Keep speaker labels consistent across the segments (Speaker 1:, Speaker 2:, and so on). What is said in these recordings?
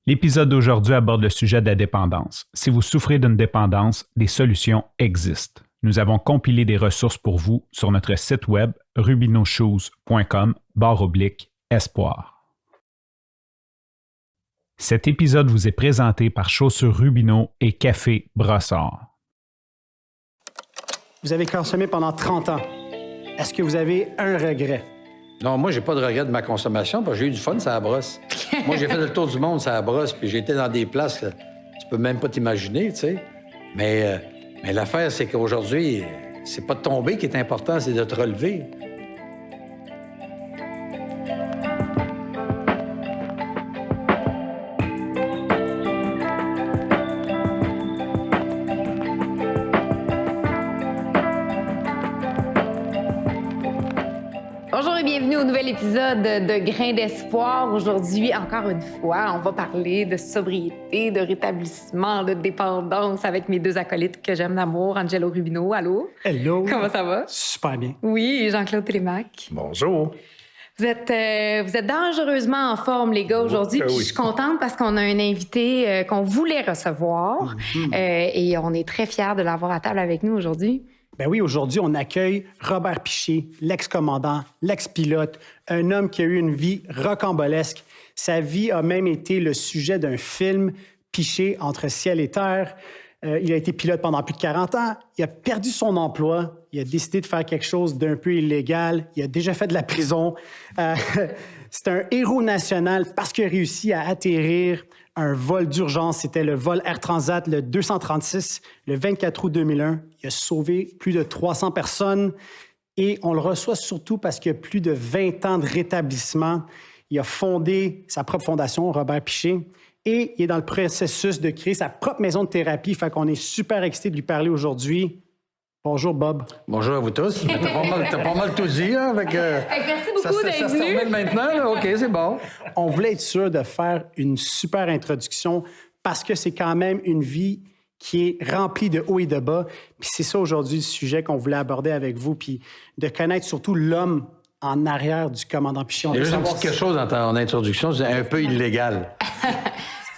Speaker 1: L'épisode d'aujourd'hui aborde le sujet de la dépendance. Si vous souffrez d'une dépendance, des solutions existent. Nous avons compilé des ressources pour vous sur notre site web rubinoshoes.com/espoir. Cet épisode vous est présenté par Chaussures Rubino et Café Brossard.
Speaker 2: Vous avez consommé pendant 30 ans. Est-ce que vous avez un regret?
Speaker 3: Non, moi, j'ai pas de regret de ma consommation parce que j'ai eu du fun, ça brosse. Moi, j'ai fait le tour du monde, ça brosse, puis j'ai été dans des places que tu peux même pas t'imaginer, tu sais. Mais l'affaire, c'est qu'aujourd'hui, c'est pas de tomber qui est important, c'est de te relever.
Speaker 4: Bonjour et bienvenue au nouvel épisode de Grains d'espoir. Aujourd'hui, encore une fois, on va parler de sobriété, de rétablissement, de dépendance avec mes deux acolytes que j'aime d'amour, Angelo Rubino. Allô?
Speaker 2: Hello!
Speaker 4: Comment ça va?
Speaker 2: Super bien.
Speaker 4: Oui, et Jean-Claude Télémac.
Speaker 5: Bonjour.
Speaker 4: Vous êtes dangereusement en forme, les gars, aujourd'hui. Puis
Speaker 5: oui.
Speaker 4: je suis contente parce qu'on a un invité qu'on voulait recevoir et on est très fiers de l'avoir à table avec nous aujourd'hui.
Speaker 2: Ben oui, aujourd'hui, on accueille Robert Piché, l'ex-commandant, l'ex-pilote, un homme qui a eu une vie rocambolesque. Sa vie a même été le sujet d'un film, Piché entre ciel et terre. Il a été pilote pendant plus de 40 ans. Il a perdu son emploi. Il a décidé de faire quelque chose d'un peu illégal. Il a déjà fait de la prison. C'est un héros national parce qu'il a réussi à atterrir un vol d'urgence. C'était le vol Air Transat, le 236, le 24 août 2001. Il a sauvé plus de 300 personnes et on le reçoit surtout parce qu'il a plus de 20 ans de rétablissement. Il a fondé sa propre fondation, Robert Piché, et il est dans le processus de créer sa propre maison de thérapie. Fait qu'on est super excités de lui parler aujourd'hui. Bonjour, Bob.
Speaker 3: Bonjour à vous tous. T'as pas mal tout dit, hein, avec...
Speaker 4: Merci beaucoup d'être
Speaker 3: Ça se
Speaker 4: venu.
Speaker 3: termine maintenant, là? OK, c'est bon.
Speaker 2: On voulait être sûr de faire une super introduction parce que c'est quand même une vie qui est remplie de hauts et de bas. Puis c'est ça aujourd'hui le sujet qu'on voulait aborder avec vous, puis de connaître surtout l'homme en arrière du commandant Piché. On
Speaker 3: Il y a
Speaker 2: veut
Speaker 3: juste
Speaker 2: savoir
Speaker 3: quelque chose dans ton introduction, c'est un peu illégal.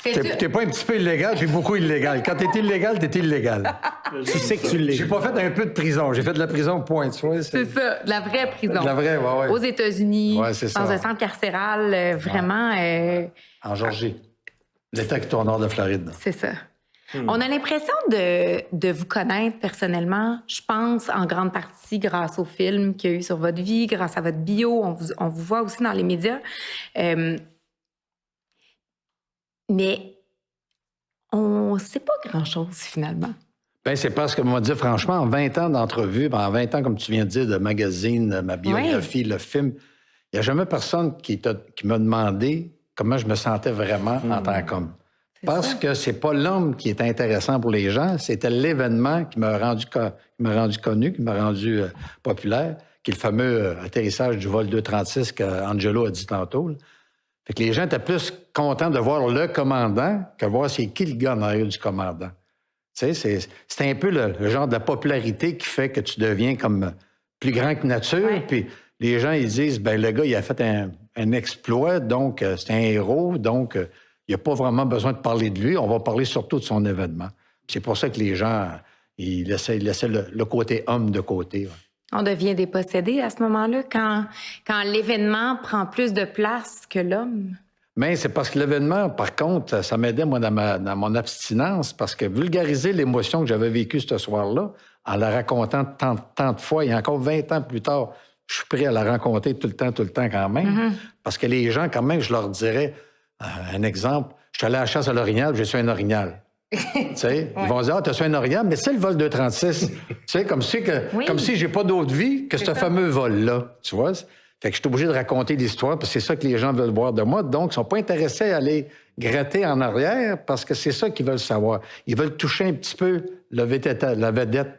Speaker 3: T'es pas un petit peu illégal, puis beaucoup illégal. Quand t'es illégal, t'es illégal.
Speaker 2: Tu sais que tu l'es.
Speaker 3: J'ai pas fait un peu de prison, j'ai fait de la prison, point. Tu vois,
Speaker 4: C'est ça, de la vraie prison.
Speaker 3: De la vraie, ouais.
Speaker 4: Aux États-Unis,
Speaker 3: Ouais, c'est ça.
Speaker 4: dans un centre carcéral, vraiment,
Speaker 3: En Georgie. L'État qui est au nord de Floride.
Speaker 4: c'est ça. On a l'impression de vous connaître personnellement, je pense, en grande partie grâce au film qu'il y a eu sur votre vie, grâce à votre bio. On vous voit aussi dans les médias. Mais on ne sait pas grand-chose, finalement.
Speaker 3: Bien, c'est parce que, on va dire, franchement, en 20 ans d'entrevue, en 20 ans, comme tu viens de dire, de magazine, ma biographie, le film, il n'y a jamais personne qui m'a demandé comment je me sentais vraiment en tant qu'homme. Parce que c'est pas l'homme qui est intéressant pour les gens, c'était l'événement qui m'a rendu connu, qui m'a rendu populaire, qui est le fameux atterrissage du vol 236 qu'Angelo a dit tantôt, là. Fait que les gens étaient plus contents de voir le commandant que de voir c'est qui le gars en arrière du commandant. Tu sais, c'est un peu le genre de popularité qui fait que tu deviens comme plus grand que nature.
Speaker 4: Ouais.
Speaker 3: Puis les gens, ils disent, ben le gars, il a fait un exploit, donc c'est un héros, donc il n'y a pas vraiment besoin de parler de lui. On va parler surtout de son événement. Puis c'est pour ça que les gens, ils laissaient le côté homme de côté. Ouais.
Speaker 4: On devient dépossédé à ce moment-là, quand l'événement prend plus de place que l'homme.
Speaker 3: Mais c'est parce que l'événement, par contre, ça m'aidait, moi, dans mon abstinence, parce que vulgariser l'émotion que j'avais vécue ce soir-là, en la racontant tant de fois, et encore 20 ans plus tard, je suis prêt à la raconter tout le temps quand même. Parce que les gens, quand même, je leur dirais, un exemple, je suis allé à la chasse à l'orignal, je suis un orignal. Tu sais, ils vont dire, ah, t'as-tu un orignal? Mais c'est le vol 236. Tu sais, comme si j'ai pas d'autre vie que ce fameux vol-là. Tu vois? Fait que je suis obligé de raconter l'histoire parce que c'est ça que les gens veulent voir de moi. Donc, ils sont pas intéressés à aller gratter en arrière parce que c'est ça qu'ils veulent savoir. Ils veulent toucher un petit peu la vedette. Tu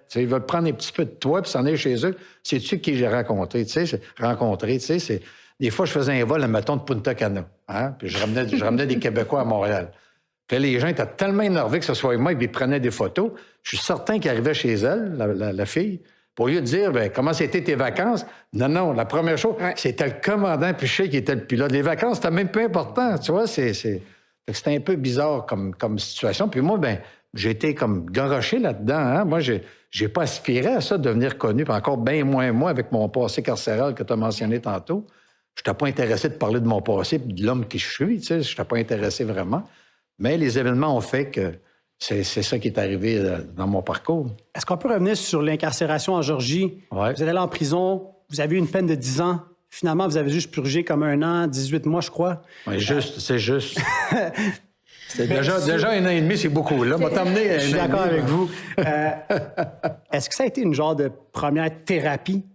Speaker 3: sais, ils veulent prendre un petit peu de toi puis s'en aller chez eux. C'est-tu qui j'ai rencontré? Tu sais, des fois, je faisais un vol, mettons, de Punta Cana. Hein? Puis je ramenais des Québécois à Montréal. Puis là, les gens étaient tellement énervés que ce soit moi, ils prenaient des photos. Je suis certain qu'ils arrivaient chez elle, la fille, pour lui dire, ben, comment c'était tes vacances? Non, la première chose, c'était le commandant Piché qui était le pilote. Les vacances, c'était même peu important, tu vois, Fait Fait que c'était un peu bizarre comme situation. Puis moi, ben j'ai été comme garoché là-dedans. Hein? Moi, j'ai pas aspiré à ça, devenir connu. Puis encore bien moins moi, avec mon passé carcéral que tu as mentionné tantôt. Je n'étais pas intéressé de parler de mon passé et de l'homme qui je suis. Tu sais, je n'étais pas intéressé vraiment. Mais les événements ont fait que c'est ça qui est arrivé dans mon parcours.
Speaker 2: Est-ce qu'on peut revenir sur l'incarcération en Georgie?
Speaker 3: Ouais.
Speaker 2: Vous êtes allé en prison, vous avez eu une peine de 10 ans. Finalement, vous avez juste purgé comme 1 an, 18 mois, je crois.
Speaker 3: Oui, c'est juste. C'est déjà 1 an et demi, c'est beaucoup. Là, m'a t'emmené
Speaker 2: Je suis d'accord avec vous. Est-ce que ça a été une genre de première thérapie?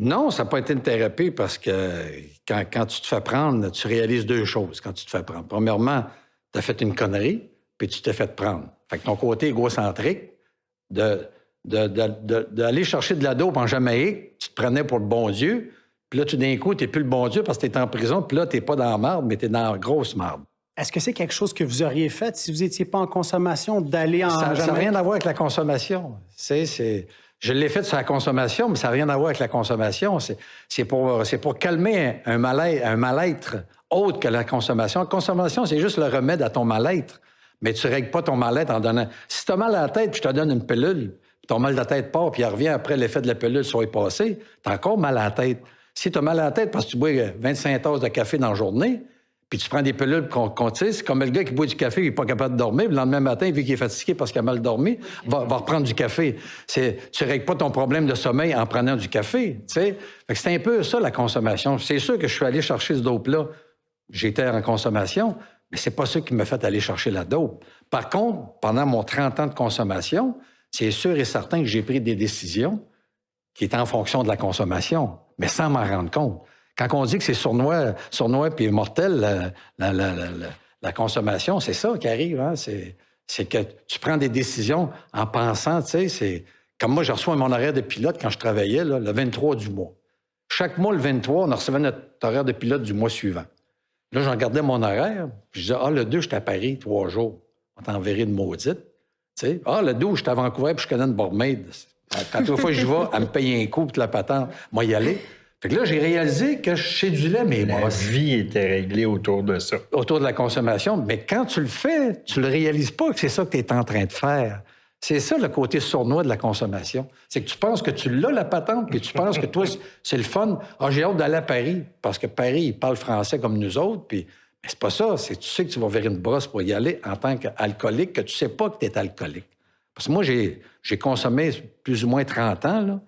Speaker 3: Non, ça n'a pas été une thérapie parce que quand tu te fais prendre, tu réalises 2 choses quand tu te fais prendre. Premièrement, tu as fait une connerie, puis tu t'es fait prendre. Fait que ton côté égocentrique, d'aller chercher de la dope en Jamaïque, tu te prenais pour le bon Dieu, puis là, tout d'un coup, tu n'es plus le bon Dieu parce que tu es en prison, puis là, tu n'es pas dans la marde, mais tu es dans la grosse marde.
Speaker 2: Est-ce que c'est quelque chose que vous auriez fait si vous n'étiez pas en consommation, d'aller en
Speaker 3: Ça n'a
Speaker 2: Jamaïque?
Speaker 3: rien à voir avec la consommation. Je l'ai fait sur la consommation, mais ça n'a rien à voir avec la consommation. C'est pour calmer un mal-être autre que la consommation. La consommation, c'est juste le remède à ton mal-être. Mais tu ne règles pas ton mal-être en donnant... Si tu as mal à la tête, puis je te donne une pilule, puis ton mal de tête part, puis il revient après l'effet de la pilule soit passé, tu as encore mal à la tête. Si tu as mal à la tête parce que tu bois 25 tasses de café dans la journée, puis tu prends des pilules c'est comme le gars qui boit du café, il n'est pas capable de dormir, puis le lendemain matin, vu qu'il est fatigué parce qu'il a mal dormi, va reprendre du café. Tu ne règles pas ton problème de sommeil en prenant du café. Fait que c'est un peu ça, la consommation. C'est sûr que je suis allé chercher ce dope-là. J'étais en consommation, mais c'est pas ça qui m'a fait aller chercher la dope. Par contre, pendant mon 30 ans de consommation, c'est sûr et certain que j'ai pris des décisions qui étaient en fonction de la consommation, mais sans m'en rendre compte. Quand on dit que c'est sournois puis mortel, la consommation, c'est ça qui arrive. Hein? C'est que tu prends des décisions en pensant, tu sais, c'est... Comme moi, je reçois mon horaire de pilote quand je travaillais, là, le 23 du mois. Chaque mois, le 23, on recevait notre horaire de pilote du mois suivant. Là, je regardais mon horaire, puis je disais, le 2, je suis à Paris 3 jours. On t'enverrait de maudite. Tu sais, le 12, je suis à Vancouver, puis je connais une barmaid. Quand trois fois j'y vais, elle me paye un coup, puis la patente, moi y aller. Fait que là, j'ai réalisé que je sédulais mes brosses.
Speaker 5: La vie était réglée autour de ça.
Speaker 3: Autour de la consommation. Mais quand tu le fais, tu le réalises pas que c'est ça que tu es en train de faire. C'est ça, le côté sournois de la consommation. C'est que tu penses que tu l'as, la patente, puis tu penses que toi, c'est le fun. J'ai hâte d'aller à Paris, parce que Paris, ils parlent français comme nous autres, puis mais c'est pas ça. C'est tu sais que tu vas vers une brosse pour y aller en tant qu'alcoolique, que tu sais pas que tu es alcoolique. Parce que moi, j'ai consommé plus ou moins 30 ans, là.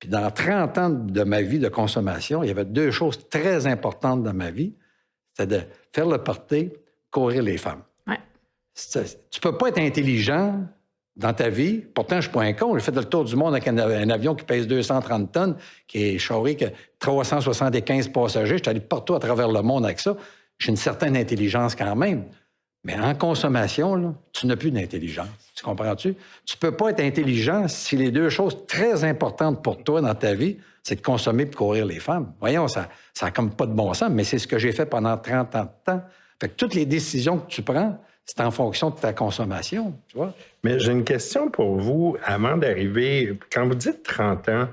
Speaker 3: Puis dans 30 ans de ma vie de consommation, il y avait 2 choses très importantes dans ma vie. C'était de faire le party, courir les femmes.
Speaker 4: Ouais.
Speaker 3: Tu peux pas être intelligent dans ta vie. Pourtant, je suis pas un con. J'ai fait le tour du monde avec un avion qui pèse 230 tonnes, qui est charré que 375 passagers. Je suis allé partout à travers le monde avec ça. J'ai une certaine intelligence quand même. Mais en consommation, là, tu n'as plus d'intelligence. Tu comprends-tu? Tu peux pas être intelligent si les 2 choses très importantes pour toi dans ta vie, c'est de consommer et de courir les femmes. Voyons, ça n'a comme pas de bon sens, mais c'est ce que j'ai fait pendant 30 ans de temps. Fait que toutes les décisions que tu prends, c'est en fonction de ta consommation, tu vois?
Speaker 5: Mais j'ai une question pour vous avant d'arriver. Quand vous dites 30 ans,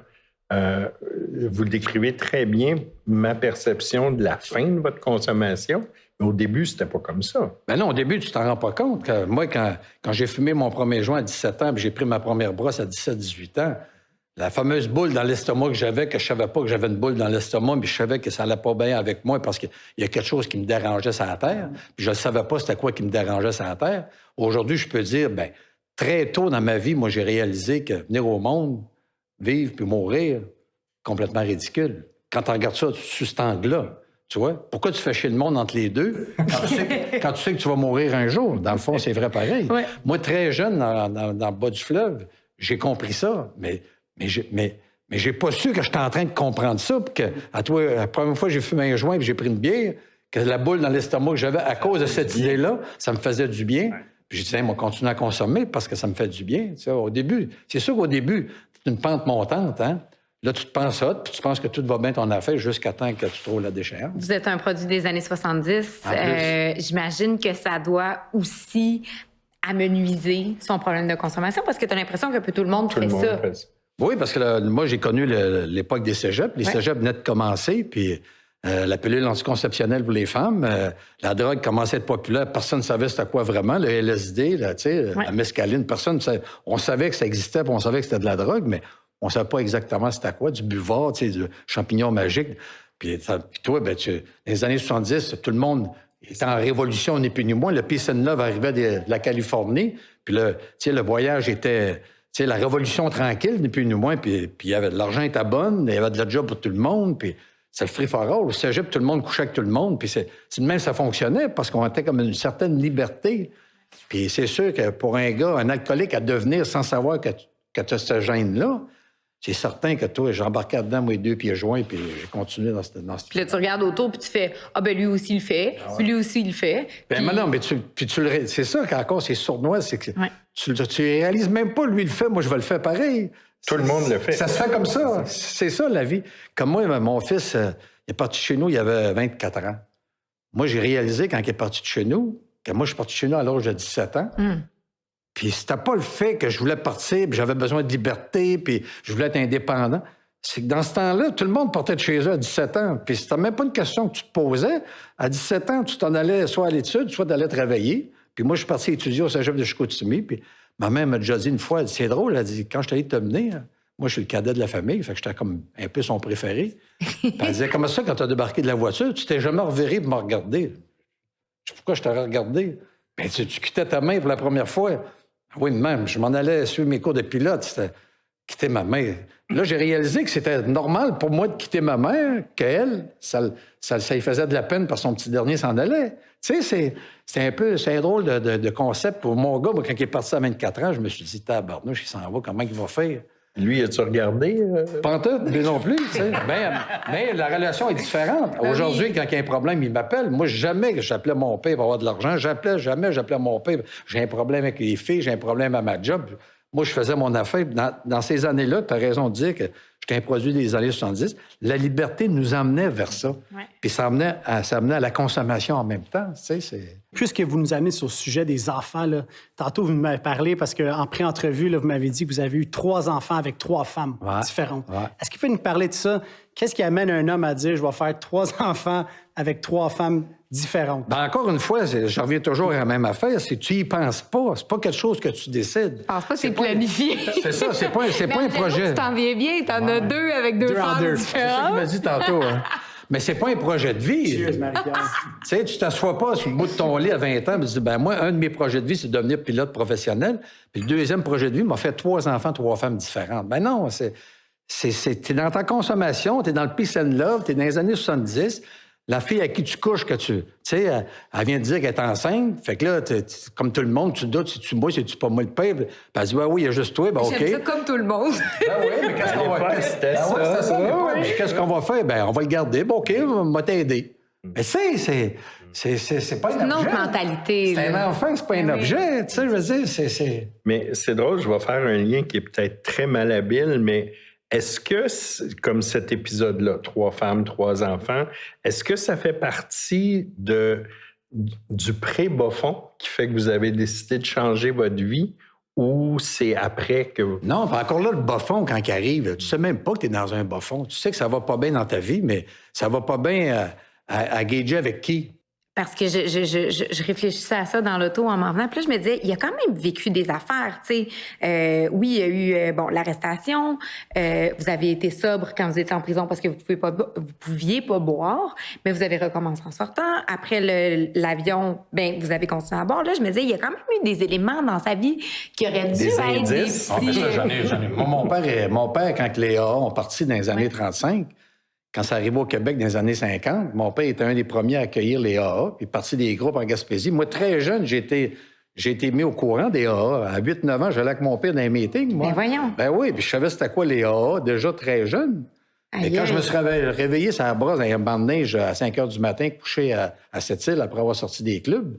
Speaker 5: vous décrivez très bien ma perception de la fin de votre consommation. Mais au début, c'était pas comme ça.
Speaker 3: Ben non, au début, tu t'en rends pas compte. Que moi, quand j'ai fumé mon premier joint à 17 ans, puis j'ai pris ma première brosse à 17-18 ans, la fameuse boule dans l'estomac que j'avais, que je savais pas que j'avais une boule dans l'estomac, mais je savais que ça allait pas bien avec moi parce qu'il y a quelque chose qui me dérangeait sur la terre, puis je ne savais pas c'était quoi qui me dérangeait sur la terre. Aujourd'hui, je peux dire, très tôt dans ma vie, moi, j'ai réalisé que venir au monde, vivre puis mourir, complètement ridicule. Quand tu regardes ça sous cet angle-là, tu vois? Pourquoi tu fais chier le monde entre les deux quand tu sais que tu vas mourir un jour? Dans le fond, c'est vrai pareil. Ouais. Moi, très jeune, dans le bas du fleuve, j'ai compris ça, mais j'ai pas su que j'étais en train de comprendre ça, puis que la première fois que j'ai fumé un joint et j'ai pris une bière, que la boule dans l'estomac que j'avais à cause de cette idée-là, ça me faisait du bien. Puis j'ai dit, on va continuer à consommer parce que ça me fait du bien. Tu sais, au début, c'est sûr qu'au début, c'est une pente montante, hein? Là, tu te penses ça, puis tu penses que tout va bien ton affaire jusqu'à temps que tu trouves la déchéance.
Speaker 4: Vous êtes un produit des années 70. J'imagine que ça doit aussi amenuiser son problème de consommation parce que tu as l'impression que tout le monde fait ça.
Speaker 3: Oui, parce que moi, j'ai connu l'époque des cégeps. Les cégeps venaient de commencer, puis la pilule anticonceptionnelle pour les femmes. La drogue commençait à être populaire. Personne ne savait c'était quoi vraiment. Le LSD, là, la mescaline, personne ne savait. On savait que ça existait, puis on savait que c'était de la drogue, mais on ne savait pas exactement c'était quoi. Du buvard, du champignon magique. Puis toi, dans les années 70, tout le monde était en révolution, ni plus ni moins. Le Peace and Love arrivait de la Californie. Puis le voyage était... la révolution tranquille, ni plus ni moins. Puis l'argent était bon, il y avait de la job pour tout le monde. Puis c'est le free for all. Au cégep, tout le monde couchait avec tout le monde. Puis c'est de même ça fonctionnait parce qu'on était comme une certaine liberté. Puis c'est sûr que pour un gars, un alcoolique à devenir sans savoir que tu as ce gène-là, c'est certain que toi, j'ai embarqué dedans, moi, 2 pieds joints, puis j'ai continué dans ce...
Speaker 4: Puis là, tu regardes autour, puis tu fais « Ah, ben lui aussi, il le fait. Puis lui aussi, il le fait. »
Speaker 3: Ben non, mais c'est ça qu'encore, c'est sournois, c'est que tu réalises même pas, lui, il le fait, moi, je vais le faire pareil.
Speaker 5: Tout le monde le fait.
Speaker 3: Ça se fait comme ça. C'est ça, la vie. Comme moi, mon fils, il est parti de chez nous, il avait 24 ans. Moi, j'ai réalisé, quand il est parti de chez nous, que moi, je suis parti de chez nous à l'âge de 17 ans. Puis c'était pas le fait que je voulais partir, puis j'avais besoin de liberté, puis je voulais être indépendant. C'est que dans ce temps-là, tout le monde partait de chez eux à 17 ans. Puis c'était même pas une question que tu te posais. À 17 ans, tu t'en allais soit à l'étude, soit d'aller travailler. Puis moi, je suis parti étudier au cégep de Chicoutimi. Puis ma mère m'a déjà dit une fois, elle dit, c'est drôle, elle dit, quand je t'allais te mener, moi, je suis le cadet de la famille, fait que j'étais comme un peu son préféré. Puis elle disait, comment ça, quand tu as débarqué de la voiture, tu t'es jamais reviré pour me regarder? Je sais pourquoi je t'aurais regardé? Ben, tu quittais ta main pour la première fois. Oui, même. Je m'en allais suivre mes cours de pilote. C'était quitter ma mère. Là, j'ai réalisé que c'était normal pour moi de quitter ma mère, qu'elle, ça lui faisait de la peine parce que son petit dernier s'en allait. Tu sais, c'est un drôle de concept pour mon gars. Moi, quand il est parti à 24 ans, je me suis dit, tabarnouche, il s'en va, comment il va faire?
Speaker 5: Lui, as-tu regardé?
Speaker 3: Pantoute, mais non plus. Tu sais. Mais la relation est différente. Aujourd'hui, quand il y a un problème, il m'appelle. Moi, jamais que j'appelais mon père pour avoir de l'argent. Jamais j'appelais mon père. J'ai un problème avec les filles, j'ai un problème à ma job. Moi, je faisais mon affaire. Dans ces années-là, tu as raison de dire que j'étais un produit des années 70. La liberté nous emmenait vers ça. Ouais. Puis ça amenait à la consommation en même temps. Tu sais,
Speaker 2: Puisque vous nous amenez sur le sujet des enfants, là, tantôt, vous m'avez parlé, parce qu'en pré-entrevue, là, vous m'avez dit que vous avez eu 3 enfants avec 3 femmes différentes. Ouais. Est-ce qu'il peut nous parler de ça? Qu'est-ce qui amène un homme à dire « je vais faire 3 enfants avec 3 femmes différentes ».
Speaker 3: Ben encore une fois, je reviens toujours à la même affaire, c'est que tu y penses pas. C'est pas quelque chose que tu décides.
Speaker 4: Je pense pas que c'est planifié.
Speaker 3: C'est ça, c'est pas un projet.
Speaker 4: Tu t'en viens bien, t'en as 2 avec 2 femmes différentes.
Speaker 3: C'est ça qu'il m'a dit tantôt. Hein. Mais c'est pas un projet de vie.
Speaker 2: Cheers, Marie-Pierre.
Speaker 3: Tu sais, tu t'assois pas sur le bout de ton lit à 20 ans et tu dis, ben moi, un de mes projets de vie, c'est de devenir pilote professionnel. Puis le deuxième projet de vie m'a fait 3 enfants, 3 femmes différentes. Ben non, t'es dans ta consommation, t'es dans le peace and love, t'es dans les années 70. La fille à qui tu couches, tu sais, elle vient de dire qu'elle est enceinte. Fait que là, comme tout le monde, tu doutes si tu moi, si tu pas moi le père. Puis elle dit, ben oui, il y a juste toi, ben OK.
Speaker 4: J'aime ça comme tout le monde.
Speaker 3: Ben oui, mais qu'est-ce qu'on va faire? Qu'est-ce qu'on va faire? Ben, on va le garder. Ben OK, on va t'aider. Mais c'est pas un objet.
Speaker 4: C'est une autre mentalité.
Speaker 3: C'est un enfant, c'est pas un objet. Tu sais, je veux dire, c'est...
Speaker 5: Mais c'est drôle, je vais faire un lien qui est peut-être très malhabile, mais est-ce que, comme cet épisode-là, 3 femmes, 3 enfants, est-ce que ça fait partie du pré-bas fond qui fait que vous avez décidé de changer votre vie ou c'est après que...
Speaker 3: Non, encore là, le bas fond, quand il arrive, tu sais même pas que tu es dans un bas fond. Tu sais que ça va pas bien dans ta vie, mais ça va pas bien à gager avec qui?
Speaker 4: Parce que je réfléchissais à ça dans l'auto en m'en venant. Puis là, je me disais, il a quand même vécu des affaires, tu sais. Oui, il y a eu, l'arrestation. Vous avez été sobre quand vous étiez en prison parce que vous pouviez pas boire, mais vous avez recommencé en sortant. Après l'avion, vous avez continué à boire. Là, je me disais, il y a quand même eu des éléments dans sa vie qui auraient dû être des petits...
Speaker 3: Ah, mais ça, j'en ai. Mon père, quand les AA ont parti dans les années 35... Quand ça arrivait au Québec dans les années 50, mon père était un des premiers à accueillir les AA, puis parti des groupes en Gaspésie. Moi, très jeune, j'ai été mis au courant des AA. À 8-9 ans, j'allais avec mon père dans les meetings, moi.
Speaker 4: Ben voyons.
Speaker 3: Ben oui, puis je savais c'était quoi les AA, déjà très jeune. Et quand je me suis réveillé sur la brosse dans un banc de neige à 5 heures du matin, couché à Sept-Îles après avoir sorti des clubs,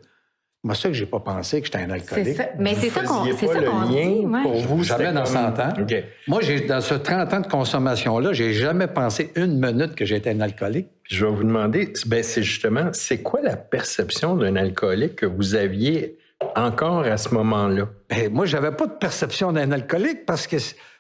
Speaker 3: moi, ça que j'ai pas pensé que j'étais un alcoolique.
Speaker 4: C'est ça. Mais c'est ça qu'on dit.
Speaker 5: Pour vous,
Speaker 3: jamais dans 100 ans.
Speaker 5: Okay.
Speaker 3: Moi, dans ce 30 ans de consommation-là, j'ai jamais pensé une minute que j'étais un alcoolique.
Speaker 5: Je vais vous demander, c'est justement, c'est quoi la perception d'un alcoolique que vous aviez encore à ce moment-là?
Speaker 3: Moi, j'avais pas de perception d'un alcoolique parce que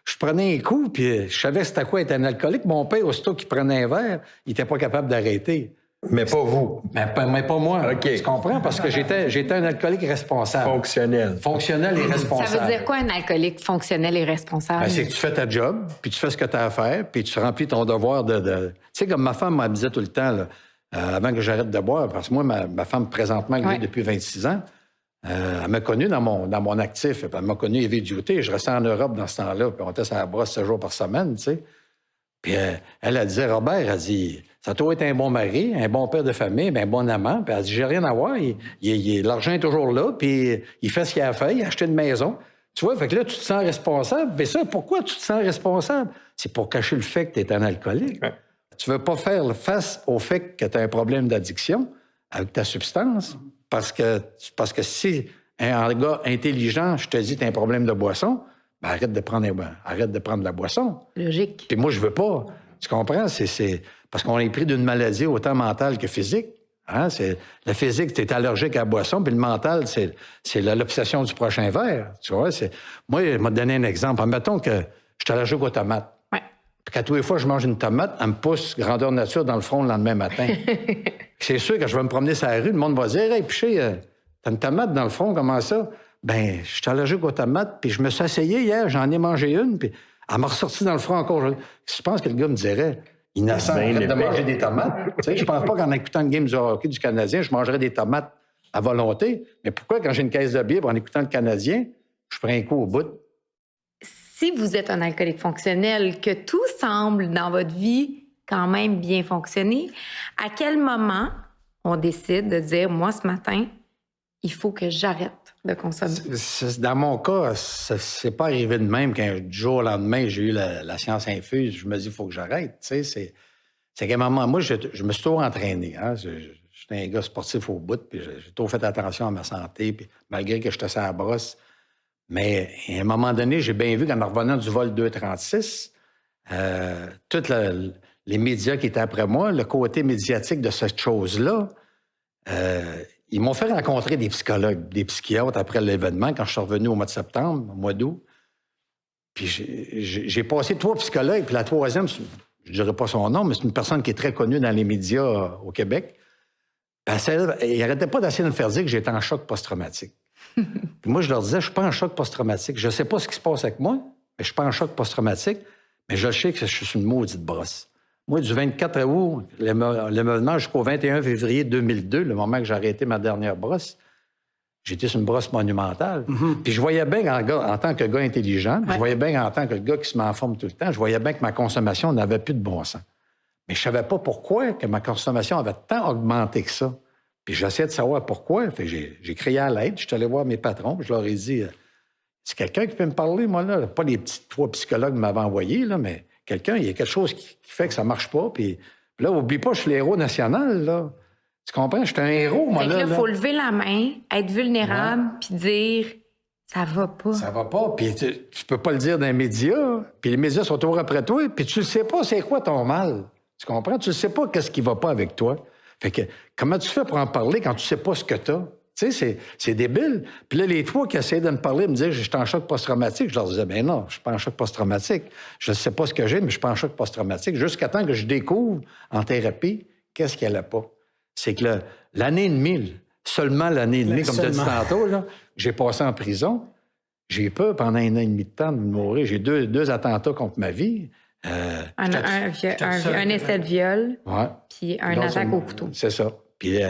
Speaker 3: Je prenais un coup, puis je savais c'était quoi être un alcoolique. Mon père, aussitôt qu'il prenait un verre, il était pas capable d'arrêter.
Speaker 5: Mais pas vous.
Speaker 3: Mais pas moi.
Speaker 5: OK.
Speaker 3: Tu comprends? Parce que j'étais un alcoolique responsable.
Speaker 5: Fonctionnel.
Speaker 3: Fonctionnel et responsable.
Speaker 4: Ça veut dire quoi un alcoolique fonctionnel et responsable?
Speaker 3: Ben, c'est que tu fais ta job, puis tu fais ce que tu as à faire, puis tu remplis ton devoir de... Tu sais, comme ma femme me disait tout le temps, là, avant que j'arrête de boire, parce que moi, ma femme, présentement, que j'ai depuis 26 ans, elle m'a connu dans mon actif. Elle m'a connu heavy duty. Je restais en Europe dans ce temps-là, puis on était sur la brosse 7 jours par semaine, tu sais. Puis elle disait, Robert, elle dit, ça a toujours été un bon mari, un bon père de famille, un bon amant. Puis elle dit, j'ai rien à voir. L'argent est toujours là, puis il fait ce qu'il a à faire. Il a acheté une maison. Tu vois, fait que là, tu te sens responsable. Mais ça, pourquoi tu te sens responsable? C'est pour cacher le fait que tu es un alcoolique. Ouais. Tu veux pas faire face au fait que tu as un problème d'addiction avec ta substance. Parce que si un gars intelligent, je te dis, tu as un problème de boisson, ben arrête de prendre de la boisson.
Speaker 4: Logique.
Speaker 3: Puis moi, je veux pas. Tu comprends? C'est parce qu'on est pris d'une maladie autant mentale que physique. Hein? La physique, tu es allergique à la boisson, puis le mental, c'est l'obsession du prochain verre. Tu vois? Moi, je vais te donner un exemple. Admettons que je suis allergique aux tomates.
Speaker 4: Ouais.
Speaker 3: Puis qu'à tous les fois que je mange une tomate, elle me pousse grandeur nature dans le front le lendemain matin. C'est sûr que je vais me promener sur la rue, le monde va dire « Hey, Piché, t'as une tomate dans le front, comment ça? » Ben, je suis allergique aux tomates, puis je me suis essayé hier, j'en ai mangé une, puis elle m'a ressorti dans le front encore. Je pense que le gars me dirait « Innocent, arrête de manger des tomates. » Tu sais, je pense pas qu'en écoutant une game du hockey du Canadien, je mangerais des tomates à volonté. Mais pourquoi, quand j'ai une caisse de bière, en écoutant le Canadien, je prends un coup au bout?
Speaker 4: Si vous êtes un alcoolique fonctionnel, que tout semble dans votre vie quand même bien fonctionner, à quel moment on décide de dire, moi, ce matin, il faut que j'arrête de consommer?
Speaker 3: Dans mon cas, c'est pas arrivé de même qu'un jour au lendemain, j'ai eu la science infuse. Je me dis, il faut que j'arrête. Tu sais, c'est qu'à un moment, moi, je me suis toujours entraîné. Hein? J'étais un gars sportif au bout, puis j'ai toujours fait attention à ma santé, puis malgré que j'étais sur la brosse. Mais à un moment donné, j'ai bien vu qu'en revenant du vol 236, tous les médias qui étaient après moi, le côté médiatique de cette chose-là, ils m'ont fait rencontrer des psychologues, des psychiatres après l'événement, quand je suis revenu au mois de septembre, au mois d'août. Puis j'ai passé 3 psychologues, puis la 3e, je ne dirais pas son nom, mais c'est une personne qui est très connue dans les médias au Québec. Il n'arrêtait pas d'essayer de me faire dire que j'étais en choc post-traumatique. Puis moi, je leur disais, je ne suis pas en choc post-traumatique. Je ne sais pas ce qui se passe avec moi, mais je ne suis pas en choc post-traumatique, mais je sais que je suis une maudite brosse. Moi, du 24 août, l'événement, jusqu'au 21 février 2002, le moment que j'ai arrêté ma dernière brosse, j'étais sur une brosse monumentale. Mm-hmm. Puis je voyais bien, en tant que gars intelligent, je voyais bien en tant que gars qui se met en forme tout le temps, je voyais bien que ma consommation n'avait plus de bon sens. Mais je ne savais pas pourquoi que ma consommation avait tant augmenté que ça. Puis j'essayais de savoir pourquoi. Fait que j'ai crié à l'aide, je suis allé voir mes patrons, je leur ai dit, c'est quelqu'un qui peut me parler, moi, là? Pas les petits 3 psychologues m'avaient envoyé, là, mais quelqu'un, il y a quelque chose qui fait que ça marche pas. Puis là, oublie pas, je suis l'héros national, là. Tu comprends? Je suis un héros, moi, là.
Speaker 4: Il faut lever la main, être vulnérable, puis dire, ça va pas.
Speaker 3: Ça va pas. Puis tu peux pas le dire dans les médias. Puis les médias sont toujours après toi. Puis tu ne sais pas c'est quoi ton mal. Tu comprends? Tu ne sais pas qu'est-ce qui va pas avec toi. Fait que comment tu fais pour en parler quand tu sais pas ce que tu as? Tu sais, c'est débile. Puis là, les 3 qui essayaient de me parler me disaient, je suis en choc post-traumatique. Je leur disais, ben non, je suis pas en choc post-traumatique. Je ne sais pas ce que j'ai, mais je suis pas en choc post-traumatique. Jusqu'à temps que je découvre en thérapie qu'est-ce qu'elle a pas. C'est que l'année et demie, seulement l'année et demie, comme tu as dit tantôt, là, j'ai passé en prison. J'ai eu peur pendant 1 an et demi de temps de mourir. J'ai 2 attentats contre ma vie.
Speaker 4: Un essai de viol, puis un attaque au couteau.
Speaker 3: C'est ça. Puis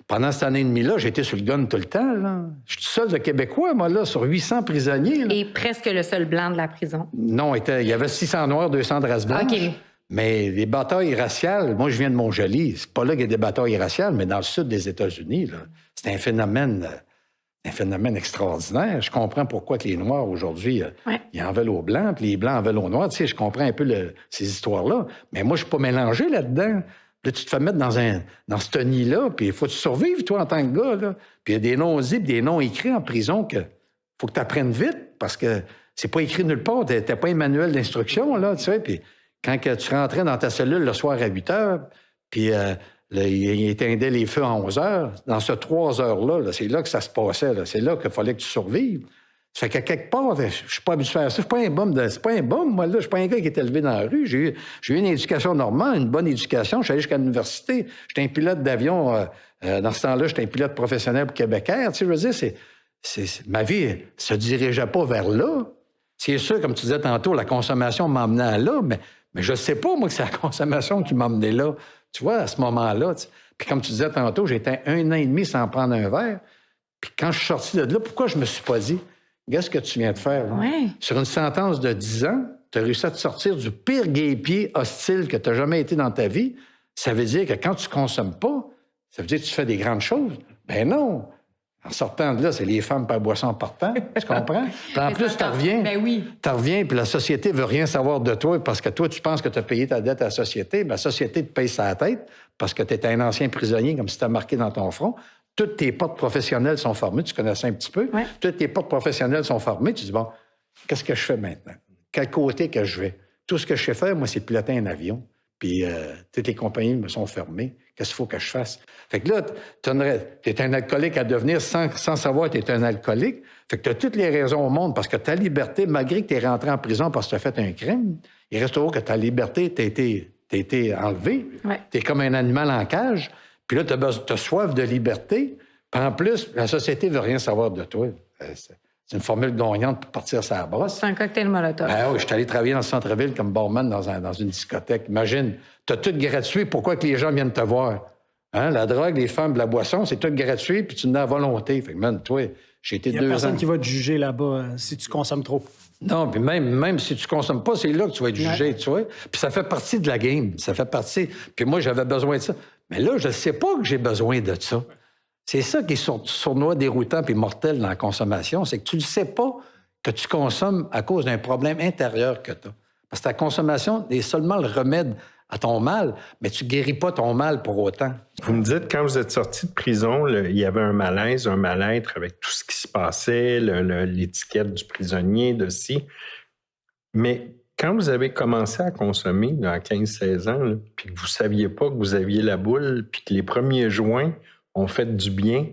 Speaker 3: pendant cette année et demie-là, j'étais sur le gun tout le temps. Là. Je suis seul de Québécois, moi, là, sur 800 prisonniers. Là.
Speaker 4: Et presque le seul blanc de la prison.
Speaker 3: Non, il y avait 600 noirs, 200 de race blanche. Okay. Mais les batailles raciales, moi, je viens de Mont-Joli. C'est pas là qu'il y a des batailles raciales, mais dans le sud des États-Unis, là, c'est un phénomène extraordinaire. Je comprends pourquoi que les Noirs, aujourd'hui, ils en veulent aux Blancs, puis les Blancs en veulent aux Noirs. Tu sais, je comprends un peu ces histoires-là. Mais moi, je suis pas mélangé là-dedans. Là, tu te fais mettre dans ce nid-là, puis il faut que tu survives, toi, en tant que gars. Là. Puis il y a des noms dits, puis des noms écrits en prison que faut que tu apprennes vite, parce que c'est pas écrit nulle part. T'as pas un manuel d'instruction, là, tu sais. Puis quand tu rentrais dans ta cellule le soir à 8 heures, puis il éteindait les feux à 11 heures, dans ces 3 heures-là, c'est là que ça se passait. Là. C'est là qu'il fallait que tu survives. Ça fait qu'à quelque part, je suis pas habitué à ça. Je suis pas un bum, c'est pas un bum, moi, là. Je suis pas un gars qui est élevé dans la rue. J'ai eu une éducation normale, une bonne éducation. Je suis allé jusqu'à l'université. J'étais un pilote d'avion. Dans ce temps-là, j'étais un pilote professionnel pour Québécois. Tu sais, je veux dire, ma vie se dirigeait pas vers là. C'est sûr, comme tu disais tantôt, la consommation m'emmenait là, mais je sais pas, moi, que c'est la consommation qui m'a emmené là. Tu vois, à ce moment-là. Puis comme tu disais tantôt, j'étais 1 an et demi sans prendre un verre. Puis quand je suis sorti de là, pourquoi je me suis pas dit, qu'est-ce que tu viens de faire?
Speaker 4: Ouais.
Speaker 3: Sur une sentence de 10 ans, tu as réussi à te sortir du pire guépier hostile que tu as jamais été dans ta vie. Ça veut dire que quand tu consommes pas, ça veut dire que tu fais des grandes choses. Ben non! En sortant de là, c'est les femmes par boisson en partant. Tu comprends? Puis en plus, tu reviens.
Speaker 4: Ben oui.
Speaker 3: Tu reviens, puis la société veut rien savoir de toi parce que toi, tu penses que tu as payé ta dette à la société. Mais la société te paye sa tête parce que tu es un ancien prisonnier, comme si tu as marqué dans ton front. Toutes tes portes professionnelles sont formées. Tu connais ça un petit peu.
Speaker 4: Ouais.
Speaker 3: Toutes tes portes professionnelles sont formées. Tu dis, bon, qu'est-ce que je fais maintenant? Quel côté que je vais? Tout ce que je sais faire, moi, c'est piloter un avion. Puis toutes les compagnies me sont fermées. Qu'est-ce qu'il faut que je fasse? Fait que là, tu es un alcoolique à devenir sans savoir que tu es un alcoolique. Fait que tu as toutes les raisons au monde parce que ta liberté, malgré que tu es rentré en prison parce que tu as fait un crime, il reste toujours que ta liberté t'a été enlevée.
Speaker 4: Ouais.
Speaker 3: Tu es comme un animal en cage. Puis là, tu as soif de liberté. Puis en plus, la société ne veut rien savoir de toi. C'est une formule gagnante pour partir sur la brosse.
Speaker 4: C'est un cocktail Molotov.
Speaker 3: Ben oui, je suis allé travailler dans le centre-ville comme barman dans une discothèque. Imagine, tu as tout gratuit. Pourquoi que les gens viennent te voir? Hein? La drogue, les femmes, la boisson, c'est tout gratuit, puis tu n'as à volonté. Fait que, man, toi, j'ai été 2 ans.
Speaker 2: Il n'y a personne qui va te juger là-bas si tu consommes trop.
Speaker 3: Non, puis même si tu consommes pas, c'est là que tu vas être jugé, tu vois. Puis ça fait partie de la game. Ça fait partie. Puis moi, j'avais besoin de ça. Mais là, je ne sais pas que j'ai besoin de ça. C'est ça qui est sournois, déroutant puis mortel dans la consommation, c'est que tu ne sais pas que tu consommes à cause d'un problème intérieur que tu as. Parce que ta consommation est seulement le remède à ton mal, mais tu ne guéris pas ton mal pour autant.
Speaker 5: Vous me dites, quand vous êtes sorti de prison, il y avait un malaise, un mal-être avec tout ce qui se passait, l'étiquette du prisonnier, de ci. Mais quand vous avez commencé à consommer à 15-16 ans, là, puis que vous ne saviez pas que vous aviez la boule, puis que les premiers joints ont fait du bien,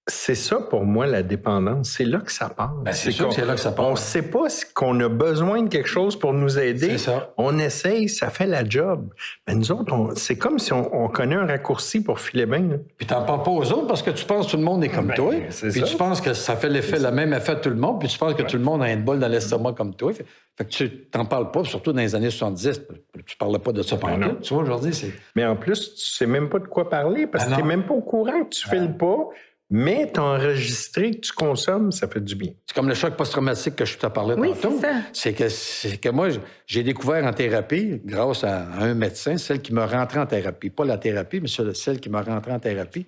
Speaker 5: c'est ça pour moi la dépendance. C'est là que ça part.
Speaker 3: Ben, c'est sûr que c'est là que ça part.
Speaker 5: On ne sait pas qu'on a besoin de quelque chose pour nous aider.
Speaker 3: C'est ça.
Speaker 5: On essaye, ça fait la job. Mais nous autres, c'est comme si on connaît un raccourci pour filer bien. Là.
Speaker 3: Puis t'en parles pas aux autres parce que tu penses que tout le monde est comme toi. Puis tu penses que ça fait le même effet à tout le monde. Puis tu penses que tout le monde a une boule dans l'estomac comme toi. Fait que tu t'en parles pas, surtout dans les années 70. Tu parlais pas de ça pendant tout. Tu vois, aujourd'hui, c'est...
Speaker 5: Mais en plus, tu sais même pas de quoi parler parce que tu n'es même pas au courant que tu files pas. Mais t'as enregistré que tu consommes, ça fait du bien.
Speaker 3: C'est comme le choc post-traumatique que je te parlais
Speaker 4: oui,
Speaker 3: tantôt. C'est que moi, j'ai découvert en thérapie, grâce à un médecin, celle qui m'a rentré en thérapie. Pas la thérapie, mais celle qui m'a rentré en thérapie.